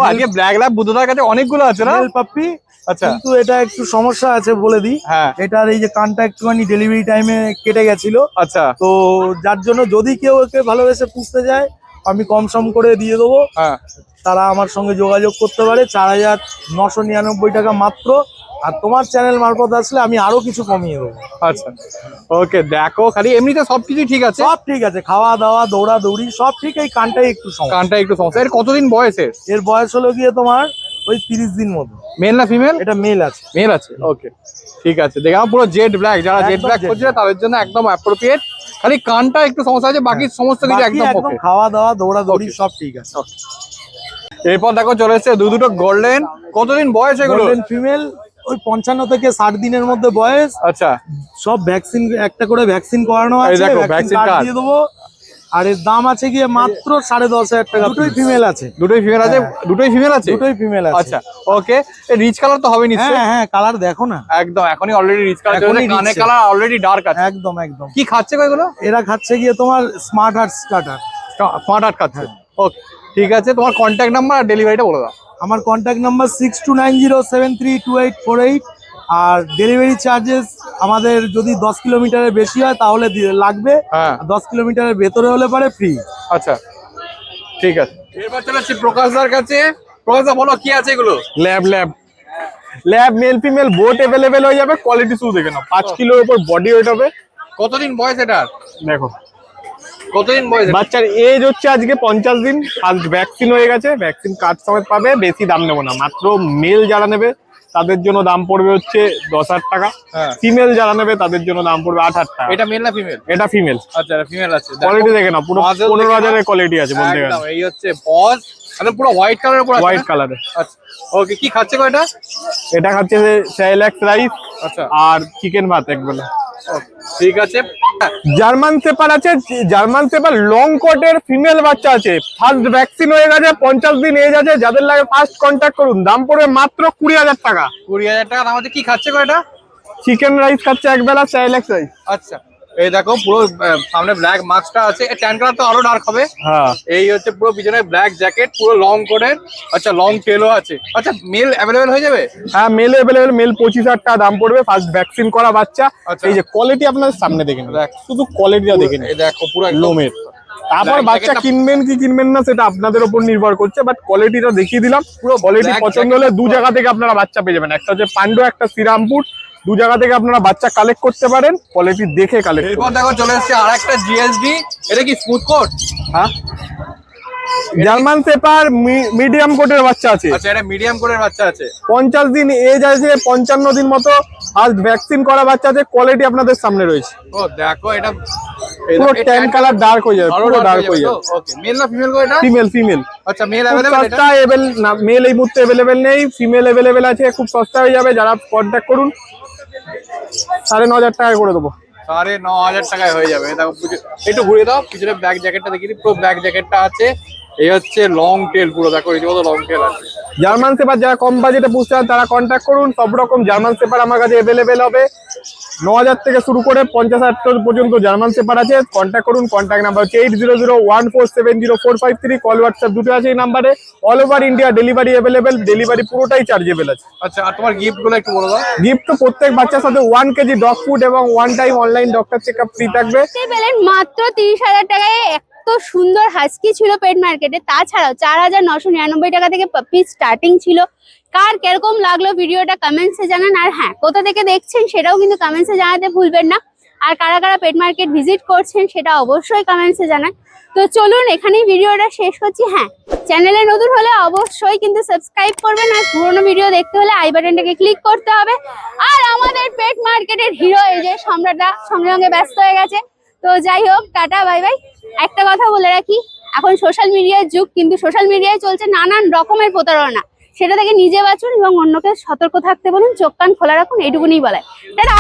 আজকে ব্ল্যাক ল্যাব বুদ্ধদার কাছে অনেকগুলো আছে না? Mail puppy. আচ্ছা, কিন্তু এটা একটু সমস্যা আছে বলে দিই। হ্যাঁ, এটার এই যে কানটা একটুখানি ডেলিভারি টাইমে কেটে গেছিল, আচ্ছা, তো যার জন্য যদি কেউ একে ভালোবেসে পুষতে যায় আমি কম সম করে দিয়ে দেবো। হ্যাঁ, তারা আমার সঙ্গে যোগাযোগ করতে পারে। 4,999 টাকা মাত্র। আর তোমার চ্যানেল মারফত আসলে আমি আরো কিছু কমিয়ে দেবো। আচ্ছা, ওকে। দেখো খালি এমনিতে সবকিছু ঠিক আছে, সব ঠিক আছে, খাওয়া দাওয়া দৌড়াদৌড়ি সব ঠিক, এই কানটাই একটু সমস্যা। কানটা একটু সমস্যা। এর কতদিন বয়সের? এর বয়স হলো গিয়ে তোমার ওই 30 দিন মতো। মেল না ফিমেল? এটা মেল আছে। মেল আছে, ওকে, ঠিক আছে। দেখো পুরো জেড ব্ল্যাক, যারা জেড একদম ব্ল্যাক jet করছে তাদের জন্য একদম অ্যাপ্রোপ্রিয়েট। খালি কানটা একটু সমস্যা আছে, বাকি সমস্ত কিছু বাকি একদম একদম ওকে। খাওয়া দাওয়া দৌড়াদৌড়ি Okay. সব ঠিক আছে। এরপর দেখো চলে এসেছে দুটো গোল্ডেন। কতদিন বয়স এগুলো? গোল্ডেন ফিমেল ওই 55 থেকে 60 দিনের মধ্যে বয়স। আচ্ছা, সব ভ্যাকসিন, একটা করে ভ্যাকসিন করানো এই আছে, দেখো, ভ্যাকসিন vaccine কার্ড card। দিয়ে দেবো। আর এর দাম আছে গিয়ে মাত্র 10,500 টাকা। দুটোই ফিমেল আছে। দুটোই ফিমেল আছে, হ্যাঁ। দুটোই ফিমেল আছে। দুটোই ফিমেল আছে। আচ্ছা, ওকে। রিচ কালার তো হবে নিশ্চয়ই? হ্যাঁ হ্যাঁ, কালার দেখো না। একদম, এখনই অলরেডি রিচ কালার, এখনই কানে rich। কালার অলরেডি ডার্ক আছে। একদম একদম। কি খাচ্ছে গো এগুলো? এরা খাচ্ছে গিয়ে তোমার smart heart starter. Smart heart খাচ্ছে, ওকে, ঠিক আছে। তোমার কন্ট্যাক্ট নাম্বার আর ডেলিভারিটা বলে দাও। আমার কন্ট্যাক্ট নাম্বার 6290732848। আর ডেলিভারি চার্জেস আমাদের যদি 10 কিলোমিটারের বেশি হয় তাহলে লাগবে। হ্যাঁ, 10 কিলোমিটারের ভেতরে হলে পারে ফ্রি। আচ্ছা, ঠিক আছে। এবার চলে আসছি প্রকাশদার কাছে। প্রকাশদা বলো কি আছে এগুলো? Lab lab lab male female both available হয়ে যাবে। কোয়ালিটি শুধু দেখে নাও, 5 কিলোর উপর বডি ওয়েট হবে। কতদিন বয়স এটার? দেখো কতদিন বয়স? বাচ্চার এজ হচ্ছে আজকে 50 দিন। ফার্স্ট ভ্যাকসিন হয়ে গেছে, ভ্যাকসিন কার্ড সমেত পাবে। বেশি দাম নেবো না, মাত্র মেল যারা নেবে তাদের জন্য দাম পড়বে হচ্ছে 10,000 টাকা। হ্যাঁ। ফিমেল যারা নেবে তাদের জন্য দাম পড়বে 8,000 টাকা। এটা মেল না ফিমেল? এটা ফিমেল। আচ্ছা, এটা ফিমেল আছে। কোয়ালিটি দেখে নাও, পুরো Muzzle 15,000 এর কোয়ালিটি আছে বলতে গেলে। একদম, এই হচ্ছে বস, একদম পুরো হোয়াইট কালারের উপর আছে। হোয়াইট কালারে। আচ্ছা, ওকে। কি খাচ্ছে গো এটা? এটা খাচ্ছে স্যালাক্স রাইস আচ্ছা, আর চিকেন ভাত একবেলা। ঠিক আছে। জার্মান শেপার আছে, জার্মান শেপার লং কোটের ফিমেল বাচ্চা আছে। ফার্স্ট ভ্যাকসিন হয়ে গেছে, 50 দিন এজ আছে। যাদের লাগে ফার্স্ট কন্ট্যাক্ট করুন। দাম পড়বে মাত্র 20,000 টাকা। 20,000 টাকা দাম আছে। কি খাচ্ছে গো এটা? চিকেন রাইস খাচ্ছে একবেলা, স্যালাক্স রাইস। আচ্ছা, এই দেখো পুরো সামনে ব্ল্যাক মাস্কটা আছে। ট্যান কালার তো আরো ডার্ক হবে। হ্যাঁ, এই হচ্ছে পুরো পিছনে ব্ল্যাক জ্যাকেট, পুরো লং কোটের। আচ্ছা, লং টেলও আছে। আচ্ছা, মেল অ্যাভেলেবেল হয়ে যাবে? হ্যাঁ মেল অ্যাভেলেবেল। মেল 25,000 টাকা দাম পড়বে, ফার্স্ট ভ্যাকসিন করা বাচ্চা। আচ্ছা। এই যে কোয়ালিটি আপনাদের সামনে দেখে নিন, দেখ। শুধু কোয়ালিটিটা দেখে নিন। এই দেখো পুরো একদম লোমের। তারপর Black বাচ্চা jacket-টা- কিনবেন কি কিনবেন না সেটা আপনাদের উপর নির্ভর করছে, বাট কোয়ালিটিটা দেখিয়ে দিলাম। পুরো কোয়ালিটি black পছন্দ jacket-টা হলে দু জায়গা থেকে আপনারা বাচ্চা পেয়ে যাবেন। একটা হচ্ছে পান্ডু, একটা শ্রীরামপুর। দু জায়গা থেকে আপনারা বাচ্চা কালেক্ট করতে পারেন, কোয়ালিটি দেখে কালেক্ট এরপর করুন। দেখো চলে এসেছে আর একটা জিএসডি। এটা কি স্মুথ কোট? হ্যাঁ, জার্মান শেপার মিডিয়াম কোটের বাচ্চা আছে। আচ্ছা, এটা মিডিয়াম কোটের বাচ্চা আছে। 50 দিন এজ আছে, 55 দিন মতো ফার্স্ট ভ্যাকসিন করা বাচ্চা আছে। কোয়ালিটি আপনাদের সামনে রয়েছে। ও দেখো, এটা পুরো ট্যান কালার ডার্ক হয়ে যাবে, পুরো ডার্ক হয়ে যাবে। ওকে, মেল না ফিমেল গো এটা? ফিমেল ফিমেল আচ্ছা, মেল খুব অ্যাভেলেবেল এটা? সস্তা না, মেল এই মুহূর্তে অ্যাভেলেবেল নেই, ফিমেল অ্যাভেলেবেল আছে। খুব সস্তা হয়ে যাবে, যারা কন্ট্যাক্ট করুন। 9,500 টাকায় করে দেবো। 9,500 টাকায় হয়ে যাবে। দেখো একটু ঘুরে দাও, পিছনে ব্ল্যাক জ্যাকেটটা দেখিয়ে দিই। পুরো ব্ল্যাক জ্যাকেটটা আছে। এই হচ্ছে লং টেল, পুরো দেখো রীতিমতো লং টেল আছে। জার্মান শেপার যারা কম বাজেটে বুঝতে চান তারা কন্ট্যাক্ট করুন। সব রকম জার্মান শেপার আমার কাছে অ্যাভেলেবেল হবে। 9,000 থেকে শুরু করে 50,000 পর্যন্ত জার্মান শেপার আছে। কন্ট্যাক্ট করুন। কন্ট্যাক্ট নাম্বার হচ্ছে 8001470453। কল হোয়াটসঅ্যাপ দুটো আছে এই নাম্বারে। All over India delivery available. Delivery পুরোটাই চার্জেবল আছে। আচ্ছা, আর তোমার গিফট গুলো একটু বলে দাও। গিফট তো প্রত্যেক বাচ্চার সাথে 1 কেজি ডগ ফুড এবং 1 time online doctor checkup free থাকবে। দেখতেই পেলেন মাত্র 30,000 টাকায় এত সুন্দর হাস্কি ছিল পেট মার্কেটে। তাছাড়াও 4,999 টাকা থেকে পাপি স্টার্টিং ছিল। কার কিরকম লাগলো ভিডিওটা কমেন্টসে জানান। আর হ্যাঁ, কোথা থেকে দেখছেন সেটাও কিন্তু কমেন্টসে জানাতে ভুলবেন না। আর কারা কারা পেট মার্কেট ভিজিট করছেন সেটা অবশ্যই কমেন্টসে জানান। তো চলুন এখানেই ভিডিওটা শেষ করছি। হ্যাঁ, চ্যানেলে নতুন হলে অবশ্যই কিন্তু সাবস্ক্রাইব করবেন। আর পুরোনো ভিডিও দেখতে হলে আই বাটনটাকে ক্লিক করতে হবে। আর আমাদের পেট মার্কেটের হিরো এই যে সম্রাটটা সঙ্গে সঙ্গে ব্যস্ত হয়ে গেছে। তো যাই হোক, টাটা বাই বাই। একটা কথা বলে রাখি, এখন সোশ্যাল মিডিয়ার যুগ, কিন্তু সোশ্যাল মিডিয়ায় চলছে নানান রকমের প্রতারণা। সেটা থেকে নিজে বাঁচুন এবং অন্যকে সতর্ক থাকতে বলুন। চোখ কান খোলা রাখুন, এইটুকুনি বলায়। টাটা।